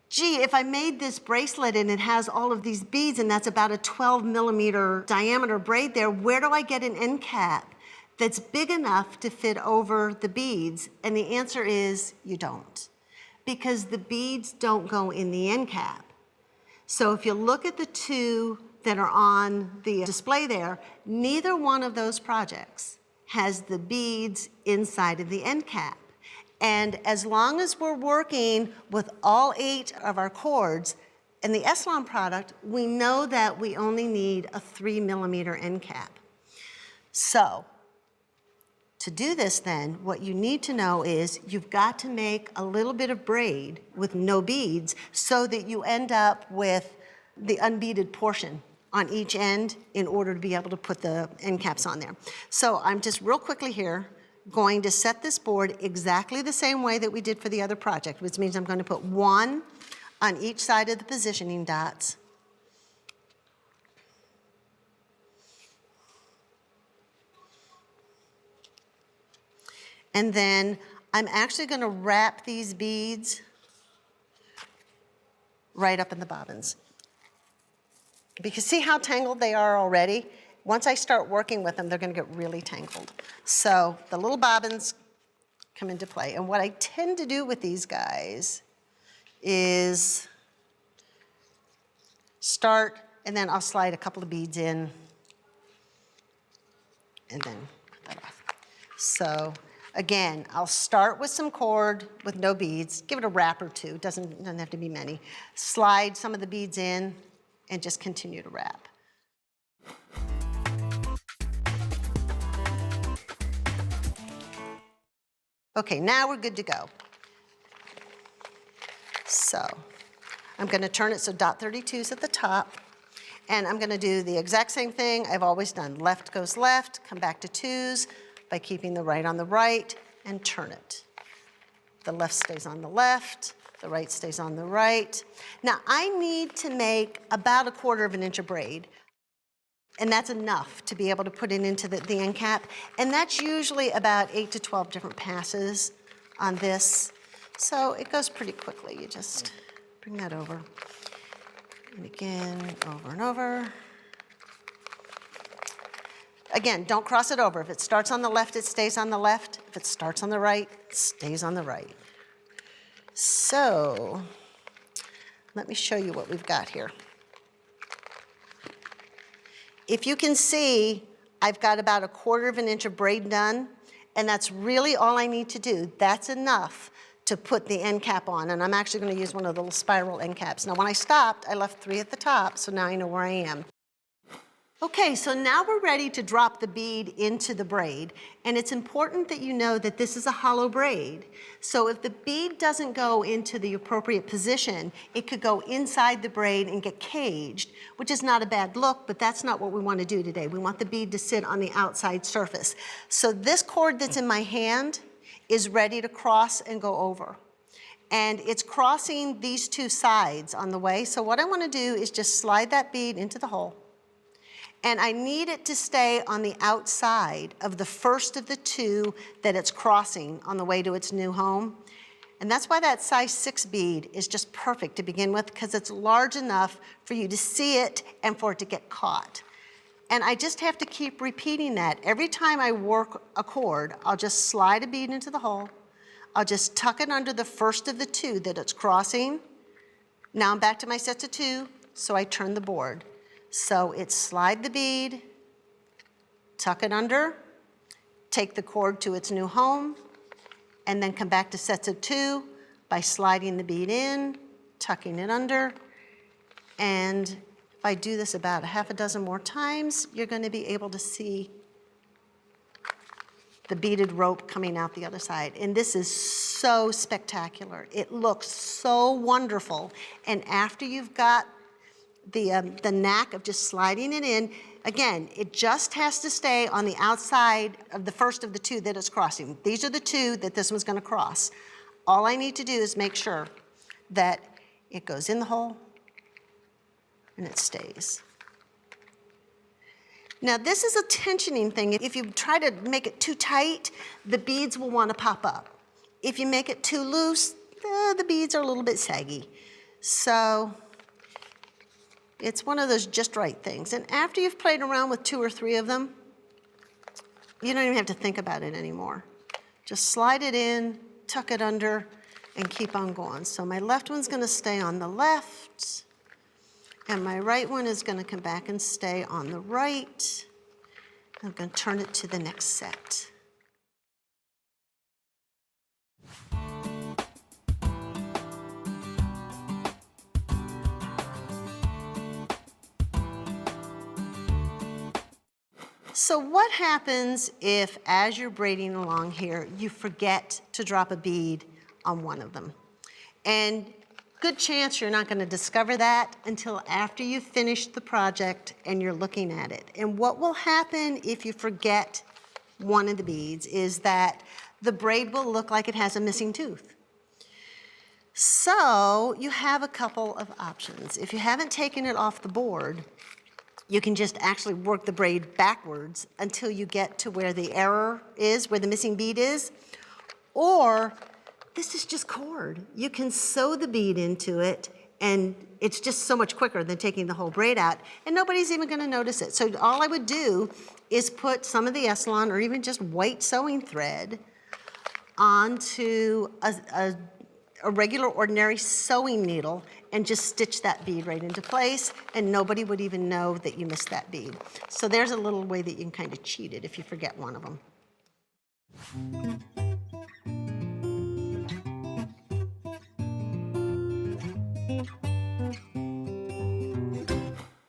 B: gee, if I made this bracelet and it has all of these beads and that's about a 12mm diameter braid there, where do I get an end cap that's big enough to fit over the beads? And the answer is you don't, because the beads don't go in the end cap. So if you look at the 2 that are on the display there, neither one of those projects has the beads inside of the end cap. And as long as we're working with all 8 of our cords in the Eslon product, we know that we only need a 3mm end cap. So to do this then, what you need to know is you've got to make a little bit of braid with no beads so that you end up with the unbeaded portion on each end in order to be able to put the end caps on there. So I'm just real quickly here going to set this board exactly the same way that we did for the other project, which means I'm going to put 1 on each side of the positioning dots. And then I'm actually going to wrap these beads right up in the bobbins. Because see how tangled they are already? Once I start working with them, they're going to get really tangled. So the little bobbins come into play. And what I tend to do with these guys is start, and then I'll slide a couple of beads in, and then put that off. So again, I'll start with some cord with no beads, give it a wrap or 2, doesn't have to be many. Slide some of the beads in, and just continue to wrap. Okay, now we're good to go. So I'm going to turn it so dot 32 is at the top, and I'm going to do the exact same thing I've always done. Left goes left, come back to 2s by keeping the right on the right, and turn it. The left stays on the left, the right stays on the right. Now I need to make about 1/4 inch of braid, and that's enough to be able to put it into the end cap. And that's usually about 8 to 12 different passes on this. So it goes pretty quickly. You just bring that over. And again, over and over. Again, don't cross it over. If it starts on the left, it stays on the left. If it starts on the right, it stays on the right. So let me show you what we've got here. If you can see, I've got about 1/4 of an inch of braid done, and that's really all I need to do. That's enough to put the end cap on, and I'm actually going to use one of the little spiral end caps. Now when I stopped, I left 3 at the top, so now I know where I am. Okay, so now we're ready to drop the bead into the braid, and it's important that you know that this is a hollow braid. So if the bead doesn't go into the appropriate position, it could go inside the braid and get caged, which is not a bad look, but that's not what we want to do today. We want the bead to sit on the outside surface. So this cord that's in my hand is ready to cross and go over. And it's crossing these 2 sides on the way. So what I want to do is just slide that bead into the hole. And I need it to stay on the outside of the first of the 2 that it's crossing on the way to its new home. And that's why that size 6 bead is just perfect to begin with, because it's large enough for you to see it and for it to get caught. And I just have to keep repeating that. Every time I work a cord, I'll just slide a bead into the hole. I'll just tuck it under the first of the 2 that it's crossing. Now I'm back to my sets of 2, so I turn the board. So it's slide the bead, tuck it under, take the cord to its new home, and then come back to sets of 2 by sliding the bead in, tucking it under, and if I do this about 6 more times, you're going to be able to see the beaded rope coming out the other side. And this is so spectacular. It looks so wonderful. And after you've got the knack of just sliding it in, again, it just has to stay on the outside of the first of the 2 that it's crossing. These are the 2 that this one's going to cross. All I need to do is make sure that it goes in the hole and it stays. Now this is a tensioning thing. If you try to make it too tight, the beads will want to pop up. If you make it too loose, the beads are a little bit saggy. So it's one of those just right things. And after you've played around with 2 or 3 of them, you don't even have to think about it anymore. Just slide it in, tuck it under, and keep on going. So my left one's going to stay on the left, and my right one is going to come back and stay on the right. I'm going to turn it to the next set. So what happens if, as you're braiding along here, you forget to drop a bead on one of them? And good chance you're not going to discover that until after you've finished the project and you're looking at it. And what will happen if you forget one of the beads is that the braid will look like it has a missing tooth. So you have a couple of options. If you haven't taken it off the board, you can just actually work the braid backwards until you get to where the error is, where the missing bead is. Or this is just cord. You can sew the bead into it, and it's just so much quicker than taking the whole braid out, and nobody's even going to notice it. So all I would do is put some of the Essilon or even just white sewing thread onto a regular ordinary sewing needle and just stitch that bead right into place, and nobody would even know that you missed that bead. So there's a little way that you can kind of cheat it if you forget one of them.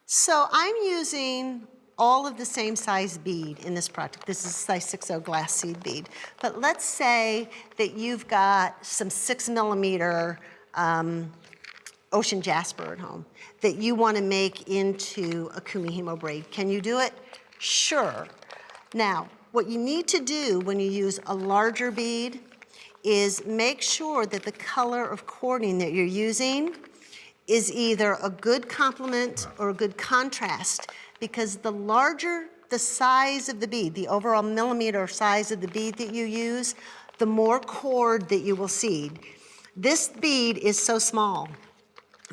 B: So I'm using all of the same size bead in this project. This is size 60 glass seed bead. But let's say that you've got some 6mm ocean jasper at home that you want to make into a Kumihimo braid. Can you do it? Sure. Now, what you need to do when you use a larger bead is make sure that the color of cording that you're using is either a good complement or a good contrast, because the larger the size of the bead, the overall millimeter size of the bead that you use, the more cord that you will seed. This bead is so small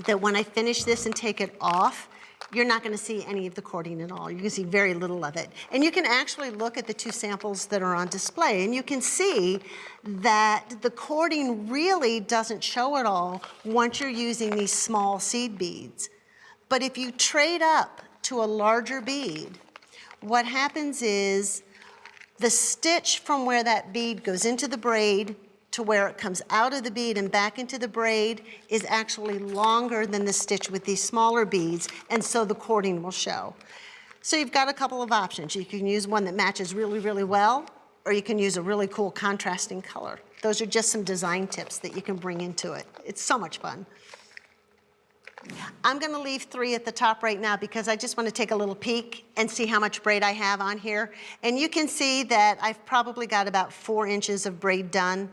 B: that when I finish this and take it off, you're not going to see any of the cording at all. You can see very little of it. And you can actually look at the two samples that are on display, and you can see that the cording really doesn't show at all once you're using these small seed beads. But if you trade up to a larger bead, what happens is the stitch from where that bead goes into the braid to where it comes out of the bead and back into the braid is actually longer than the stitch with these smaller beads, and so the cording will show. So you've got a couple of options. You can use one that matches really, really well, or you can use a really cool contrasting color. Those are just some design tips that you can bring into it. It's so much fun. I'm going to leave 3 at the top right now because I just want to take a little peek and see how much braid I have on here. And you can see that I've probably got about 4 inches of braid done.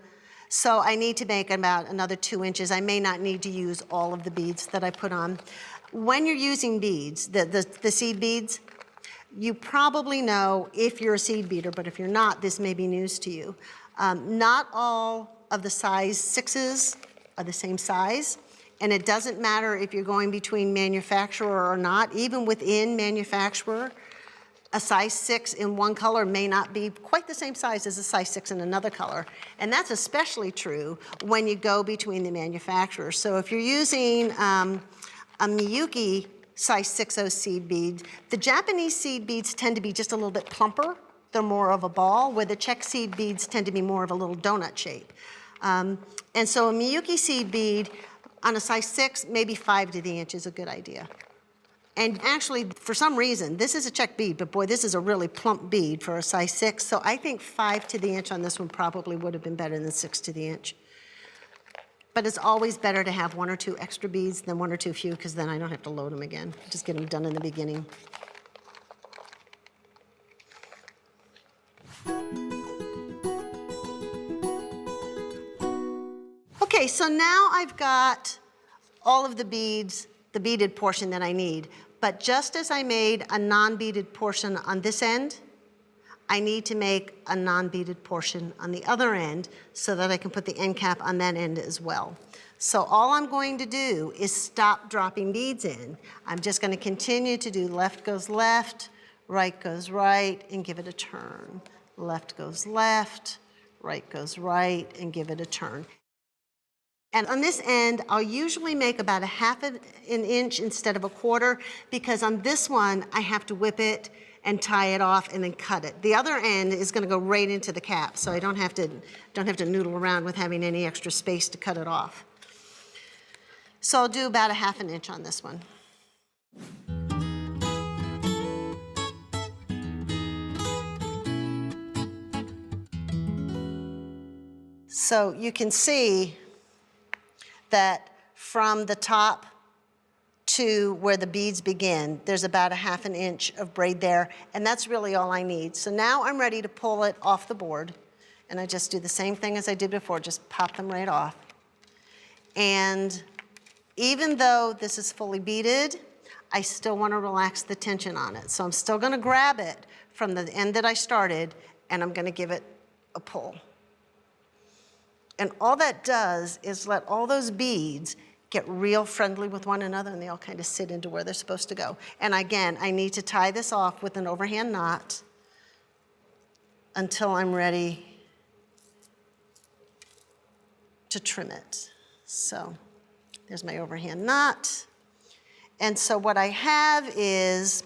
B: So I need to make about another 2 inches. I may not need to use all of the beads that I put on. When you're using beads, the seed beads, you probably know if you're a seed beader, but if you're not, this may be news to you. Not all of the size 6s are the same size. And it doesn't matter if you're going between manufacturer or not. Even within manufacturer, a size 6 in one color may not be quite the same size as a size 6 in another color. And that's especially true when you go between the manufacturers. So if you're using a Miyuki size 6.0 seed bead, the Japanese seed beads tend to be just a little bit plumper. They're more of a ball, where the Czech seed beads tend to be more of a little donut shape. And so a Miyuki seed bead, on a size 6, maybe 5 to the inch is a good idea. And actually, for some reason, this is a Czech bead, but boy, this is a really plump bead for a size 6. So I think 5 to the inch on this one probably would have been better than 6 to the inch. But it's always better to have 1 or 2 extra beads than 1 or 2 few, because then I don't have to load them again. Just get them done in the beginning. Okay, so now I've got all of the beads, the beaded portion that I need. But just as I made a non-beaded portion on this end, I need to make a non-beaded portion on the other end so that I can put the end cap on that end as well. So all I'm going to do is stop dropping beads in. I'm just going to continue to do left goes left, right goes right, and give it a turn. Left goes left, right goes right, and give it a turn. And on this end, I'll usually make about a half an inch instead of a quarter, because on this one, I have to whip it and tie it off and then cut it. The other end is going to go right into the cap, so I don't have to noodle around with having any extra space to cut it off. So I'll do about a half an inch on this one. So you can see that from the top to where the beads begin, there's about a half an inch of braid there, and that's really all I need. So now I'm ready to pull it off the board, and I just do the same thing as I did before, just pop them right off. And even though this is fully beaded, I still want to relax the tension on it. So I'm still going to grab it from the end that I started, and I'm going to give it a pull. And all that does is let all those beads get real friendly with one another, and they all kind of sit into where they're supposed to go. And again, I need to tie this off with an overhand knot until I'm ready to trim it. So there's my overhand knot. And so what I have is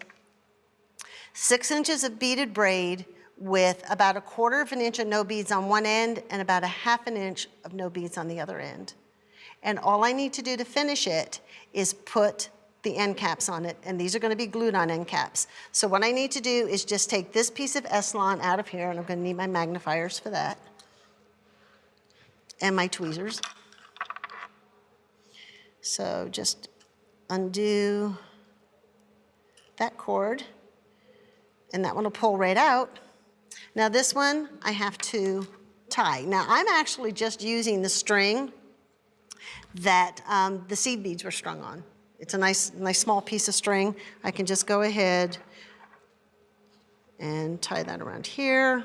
B: 6 inches of beaded braid with about a quarter of an inch of no beads on one end and about a half an inch of no beads on the other end. And all I need to do to finish it is put the end caps on it, and these are going to be glued on end caps. So what I need to do is just take this piece of S-Lon out of here, and I'm going to need my magnifiers for that, and my tweezers. So just undo that cord, and that one will pull right out. Now this one I have to tie. Now I'm actually just using the string that the seed beads were strung on. It's a nice small piece of string. I can just go ahead and tie that around here.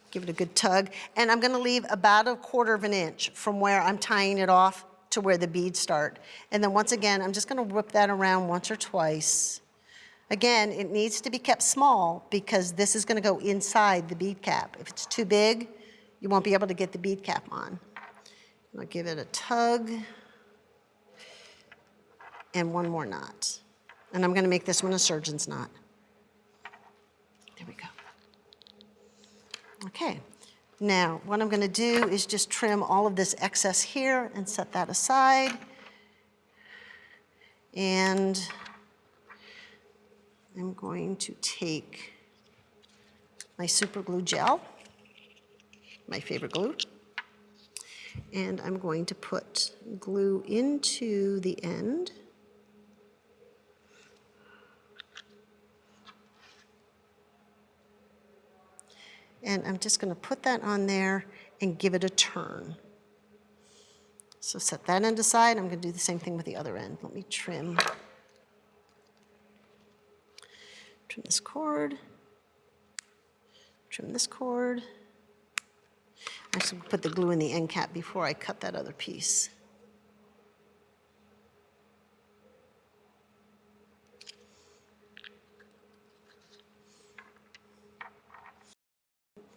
B: Give it a good tug. And I'm going to leave about a quarter of an inch from where I'm tying it off to where the beads start. And then once again, I'm just gonna whip that around once or twice. Again, it needs to be kept small because this is gonna go inside the bead cap. If it's too big, you won't be able to get the bead cap on. I'll give it a tug and one more knot. And I'm gonna make this one a surgeon's knot. There we go. Okay, now what I'm gonna do is just trim all of this excess here and set that aside. And I'm going to take my super glue gel, my favorite glue, and I'm going to put glue into the end. And I'm just going to put that on there and give it a turn. So set that end aside. I'm going to do the same thing with the other end. Let me trim this cord, trim this cord. I should put the glue in the end cap before I cut that other piece.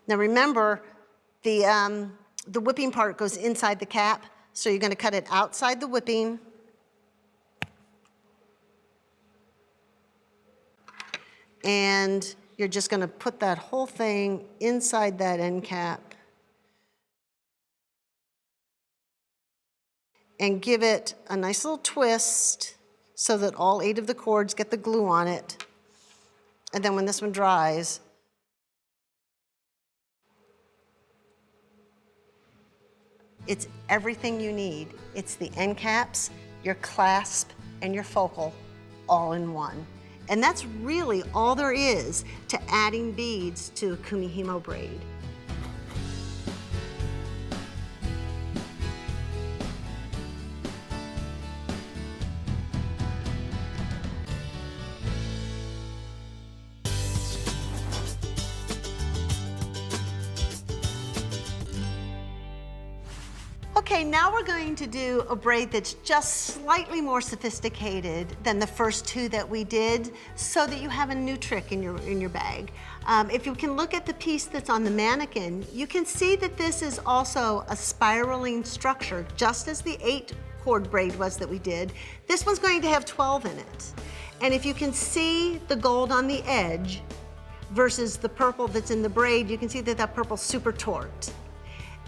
B: Now remember, the whipping part goes inside the cap, so you're going to cut it outside the whipping. And you're just going to put that whole thing inside that end cap and give it a nice little twist so that all 8 of the cords get the glue on it. And then when this one dries, it's everything you need. It's the end caps, your clasp, and your focal all in one. And that's really all there is to adding beads to a Kumihimo braid. Okay, now we're going to do a braid that's just slightly more sophisticated than the first 2 that we did, so that you have a new trick in your bag. If you can look at the piece that's on the mannequin, you can see that this is also a spiraling structure, just as the 8-cord braid was that we did. This one's going to have 12 in it. And if you can see the gold on the edge versus the purple that's in the braid, you can see that that purple's super torqued.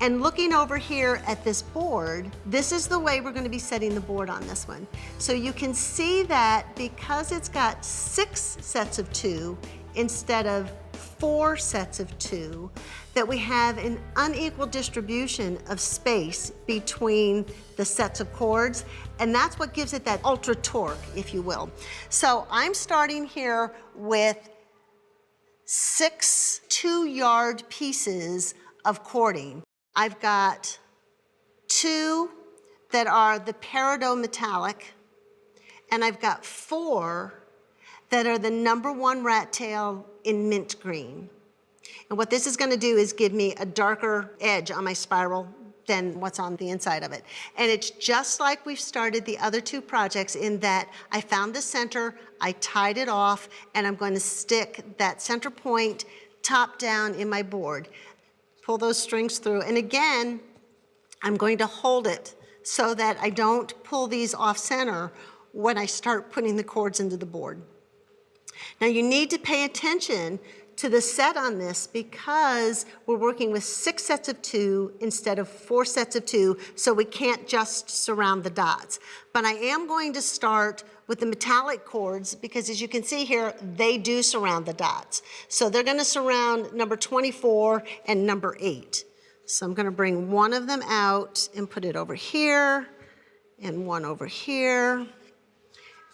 B: And looking over here at this board, this is the way we're going to be setting the board on this one. So you can see that because it's got 6 sets of 2 instead of 4 sets of 2, that we have an unequal distribution of space between the sets of cords, and that's what gives it that ultra torque, if you will. So I'm starting here with 6 2-yard pieces of cording. I've got 2 that are the peridot metallic, and I've got 4 that are the #1 rat tail in mint green. And what this is gonna do is give me a darker edge on my spiral than what's on the inside of it. And it's just like we've started the other 2 projects in that I found the center, I tied it off, and I'm going to stick that center point top down in my board. Pull those strings through, and again, I'm going to hold it so that I don't pull these off center when I start putting the cords into the board. Now you need to pay attention to the set on this because we're working with 6 sets of 2 instead of 4 sets of 2, so we can't just surround the dots. But I am going to start with the metallic cords because, as you can see here, they do surround the dots. So they're going to surround number 24 and number 8. So I'm going to bring one of them out and put it over here and one over here.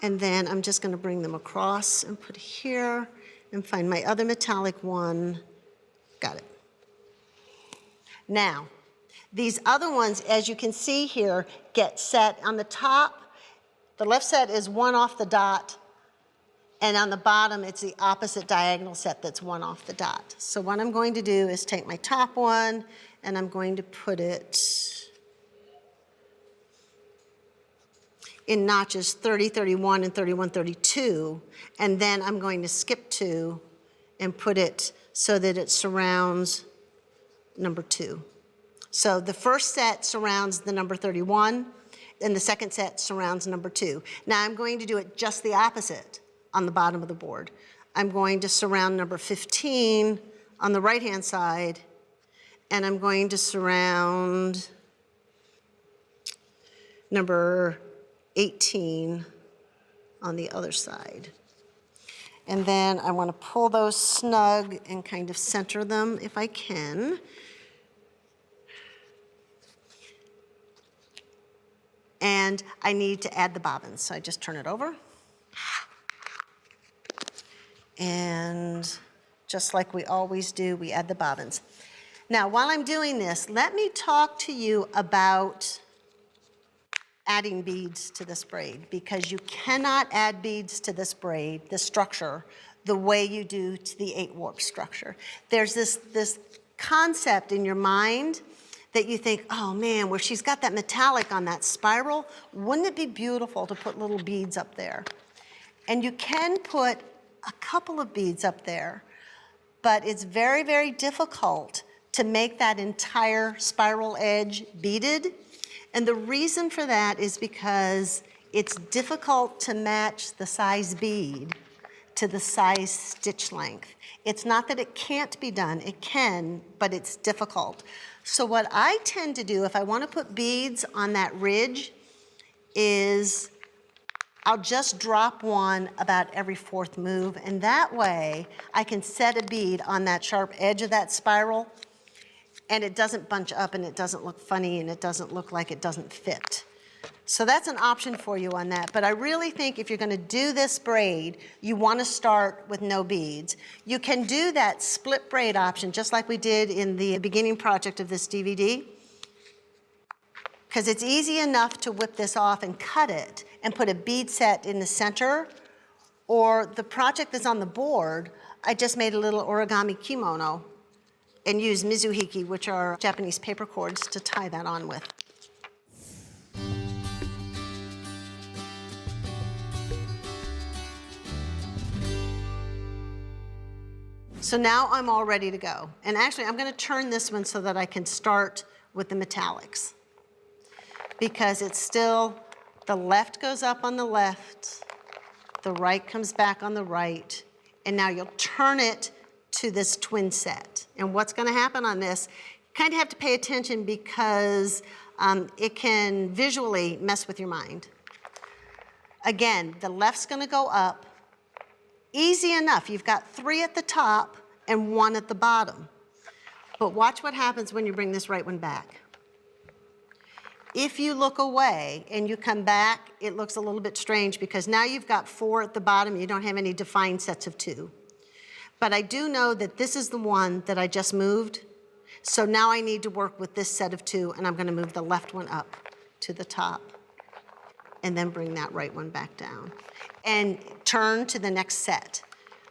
B: And then I'm just going to bring them across and put it here and find my other metallic one. Got it. Now, these other ones, as you can see here, get set on the top. The left set is 1 off the dot, and on the bottom, it's the opposite diagonal set that's 1 off the dot. So what I'm going to do is take my top one, and I'm going to put it in notches 30, 31, and 31, 32, and then I'm going to skip 2 and put it so that it surrounds number 2. So the first set surrounds the number 31, and the second set surrounds number 2. Now I'm going to do it just the opposite on the bottom of the board. I'm going to surround number 15 on the right-hand side, and I'm going to surround number 18 on the other side. And then I want to pull those snug and kind of center them if I can. And I need to add the bobbins, so I just turn it over. And just like we always do, we add the bobbins. Now, while I'm doing this, let me talk to you about adding beads to this braid, because you cannot add beads to this braid, this structure, the way you do to the 8-warp structure. There's this concept in your mind that you think, oh man, where she's got that metallic on that spiral, wouldn't it be beautiful to put little beads up there? And you can put a couple of beads up there, but it's very, very difficult to make that entire spiral edge beaded. And the reason for that is because it's difficult to match the size bead to the size stitch length. It's not that it can't be done, it can, but it's difficult. So what I tend to do if I want to put beads on that ridge is I'll just drop one about every 4th move, and that way I can set a bead on that sharp edge of that spiral, and it doesn't bunch up and it doesn't look funny and it doesn't look like it doesn't fit. So that's an option for you on that. But I really think if you're going to do this braid, you want to start with no beads. You can do that split braid option just like we did in the beginning project of this DVD, because it's easy enough to whip this off and cut it and put a bead set in the center. Or the project that's on the board, I just made a little origami kimono and used mizuhiki, which are Japanese paper cords, to tie that on with. So now I'm all ready to go. And actually, I'm going to turn this one so that I can start with the metallics, because it's still, the left goes up on the left, the right comes back on the right, and now you'll turn it to this twin set. And what's going to happen on this, you kind of have to pay attention because it can visually mess with your mind. Again, the left's going to go up. Easy enough. You've got 3 at the top and 1 at the bottom. But watch what happens when you bring this right one back. If you look away and you come back, it looks a little bit strange because now you've got 4 at the bottom. You don't have any defined sets of 2. But I do know that this is the one that I just moved. So now I need to work with this set of 2, and I'm going to move the left one up to the top and then bring that right one back down. And turn to the next set.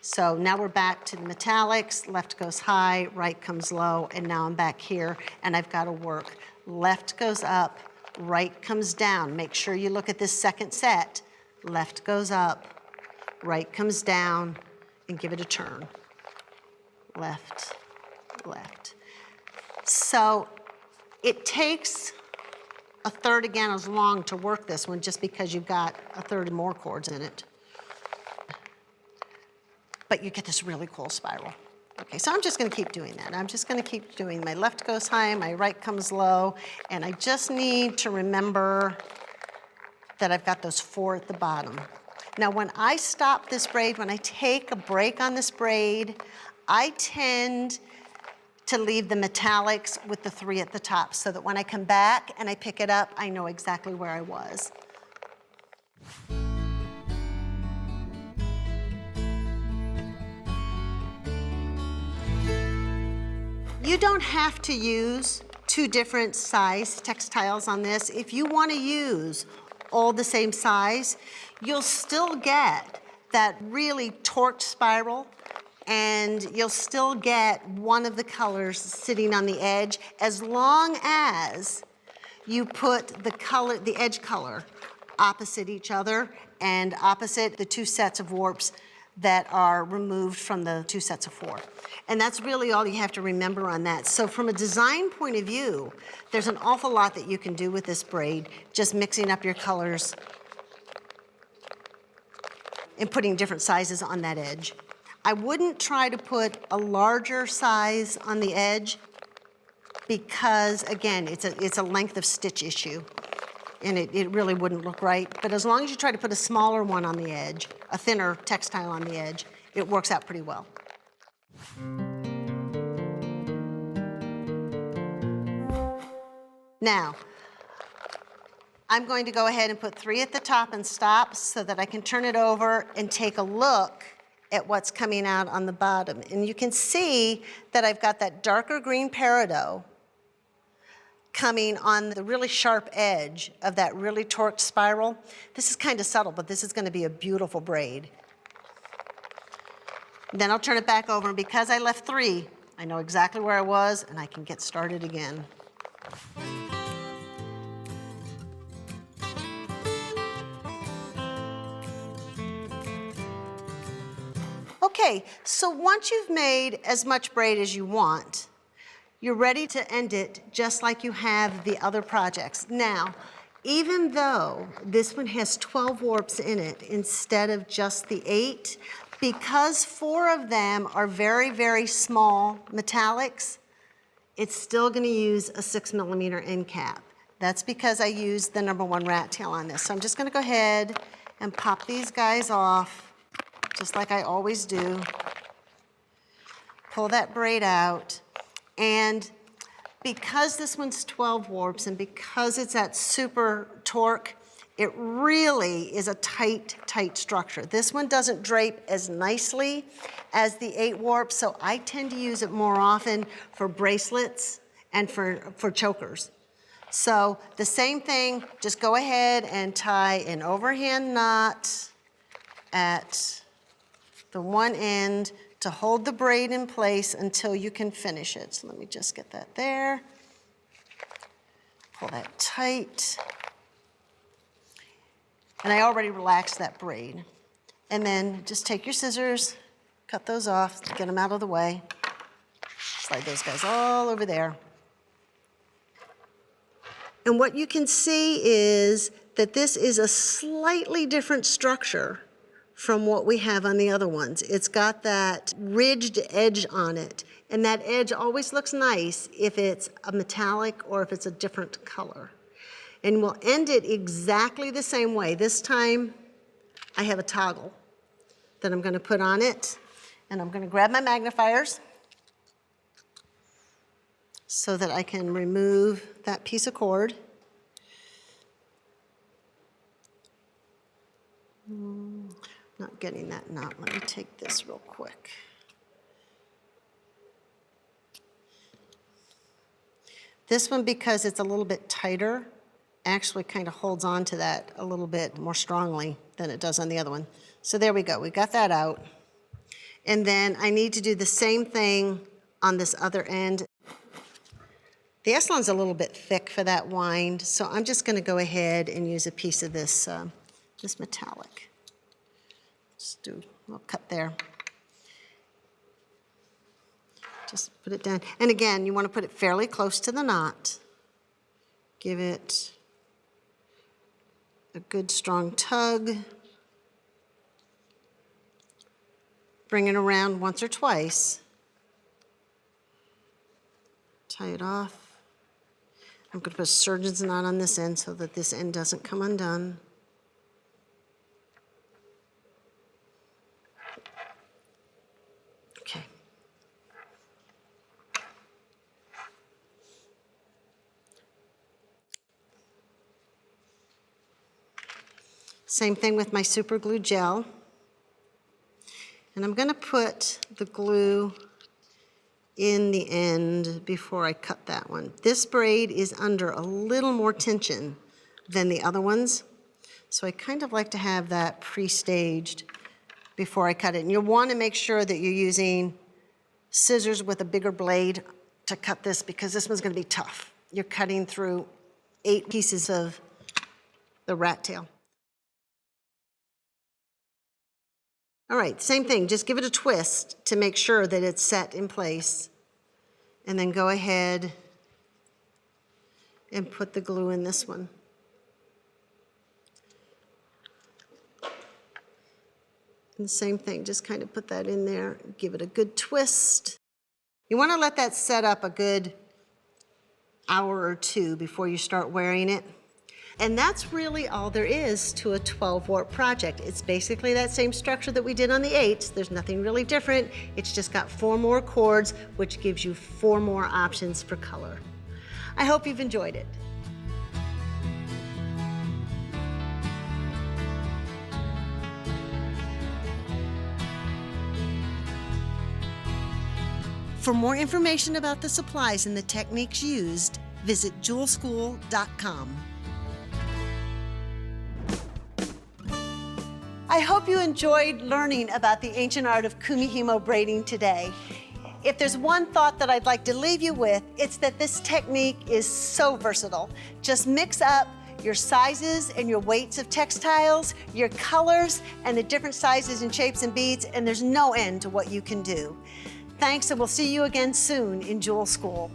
B: So now we're back to the metallics. Left goes high, right comes low, and now I'm back here, and I've got to work. Left goes up, right comes down. Make sure you look at this second set. Left goes up, right comes down, and give it a turn. Left, left. So it takes a third again as long to work this one just because you've got a third more cords in it. But you get this really cool spiral. Okay, so I'm just going to keep doing that. I'm just going to keep doing my left goes high, my right comes low, and I just need to remember that I've got those 4 at the bottom. Now when I stop this braid, when I take a break on this braid, I tend to leave the metallics with the 3 at the top so that when I come back and I pick it up, I know exactly where I was. You don't have to use 2 different size textiles on this. If you want to use all the same size, you'll still get that really torqued spiral, and you'll still get one of the colors sitting on the edge as long as you put the color, the edge color opposite each other and opposite the two sets of warps that are removed from the two sets of four. And that's really all you have to remember on that. So from a design point of view, there's an awful lot that you can do with this braid, just mixing up your colors and putting different sizes on that edge. I wouldn't try to put a larger size on the edge because, again, it's a length of stitch issue, and it really wouldn't look right. But as long as you try to put a smaller one on the edge, a thinner textile on the edge, it works out pretty well. Now, I'm going to go ahead and put 3 at the top and stop so that I can turn it over and take a look at what's coming out on the bottom. And you can see that I've got that darker green peridot coming on the really sharp edge of that really torqued spiral. This is kind of subtle, but this is going to be a beautiful braid. Then I'll turn it back over, and because I left 3, I know exactly where I was, and I can get started again. Okay, so once you've made as much braid as you want, you're ready to end it just like you have the other projects. Now, even though this one has 12 warps in it instead of just the 8, because 4 of them are very, very small metallics, it's still gonna use a 6mm end cap. That's because I used the #1 rat tail on this. So I'm just gonna go ahead and pop these guys off, just like I always do. Pull that braid out. And because this one's 12 warps and because it's at super torque, it really is a tight, tight structure. This one doesn't drape as nicely as the 8 warps, so I tend to use it more often for bracelets and for chokers. So the same thing, just go ahead and tie an overhand knot at the one end to hold the braid in place until you can finish it. So let me just get that there. Pull that tight. And I already relaxed that braid. And then just take your scissors, cut those off, get them out of the way. Slide those guys all over there. And what you can see is that this is a slightly different structure from what we have on the other ones. It's got that ridged edge on it, and that edge always looks nice if it's a metallic or if it's a different color. And we'll end it exactly the same way. This time, I have a toggle that I'm gonna put on it, and I'm gonna grab my magnifiers so that I can remove that piece of cord. Not getting that knot. Let me take this real quick. This one, because it's a little bit tighter, actually kind of holds on to that a little bit more strongly than it does on the other one. So there we go. We got that out. And then I need to do the same thing on this other end. The Eslon's a little bit thick for that wind, so I'm just going to go ahead and use a piece of this, this metallic. Just do a little cut there. Just put it down. And again, you want to put it fairly close to the knot. Give it a good strong tug. Bring it around once or twice. Tie it off. I'm going to put a surgeon's knot on this end so that this end doesn't come undone. Okay. Same thing with my super glue gel. And I'm going to put the glue in the end before I cut that one. This braid is under a little more tension than the other ones, so I kind of like to have that pre-staged before I cut it. And you'll want to make sure that you're using scissors with a bigger blade to cut this, because this one's going to be tough. You're cutting through 8 pieces of the rat tail. All right, same thing, just give it a twist to make sure that it's set in place. And then go ahead and put the glue in this one. And the same thing, just kind of put that in there, give it a good twist. You want to let that set up a good hour or two before you start wearing it. And that's really all there is to a 12-warp project. It's basically that same structure that we did on the 8s. There's nothing really different. It's just got 4 more cords, which gives you 4 more options for color. I hope you've enjoyed it. For more information about the supplies and the techniques used, visit jewelschool.com. I hope you enjoyed learning about the ancient art of Kumihimo braiding today. If there's one thought that I'd like to leave you with, it's that this technique is so versatile. Just mix up your sizes and your weights of textiles, your colors, and the different sizes and shapes and beads, and there's no end to what you can do. Thanks, and we'll see you again soon in Jewel School.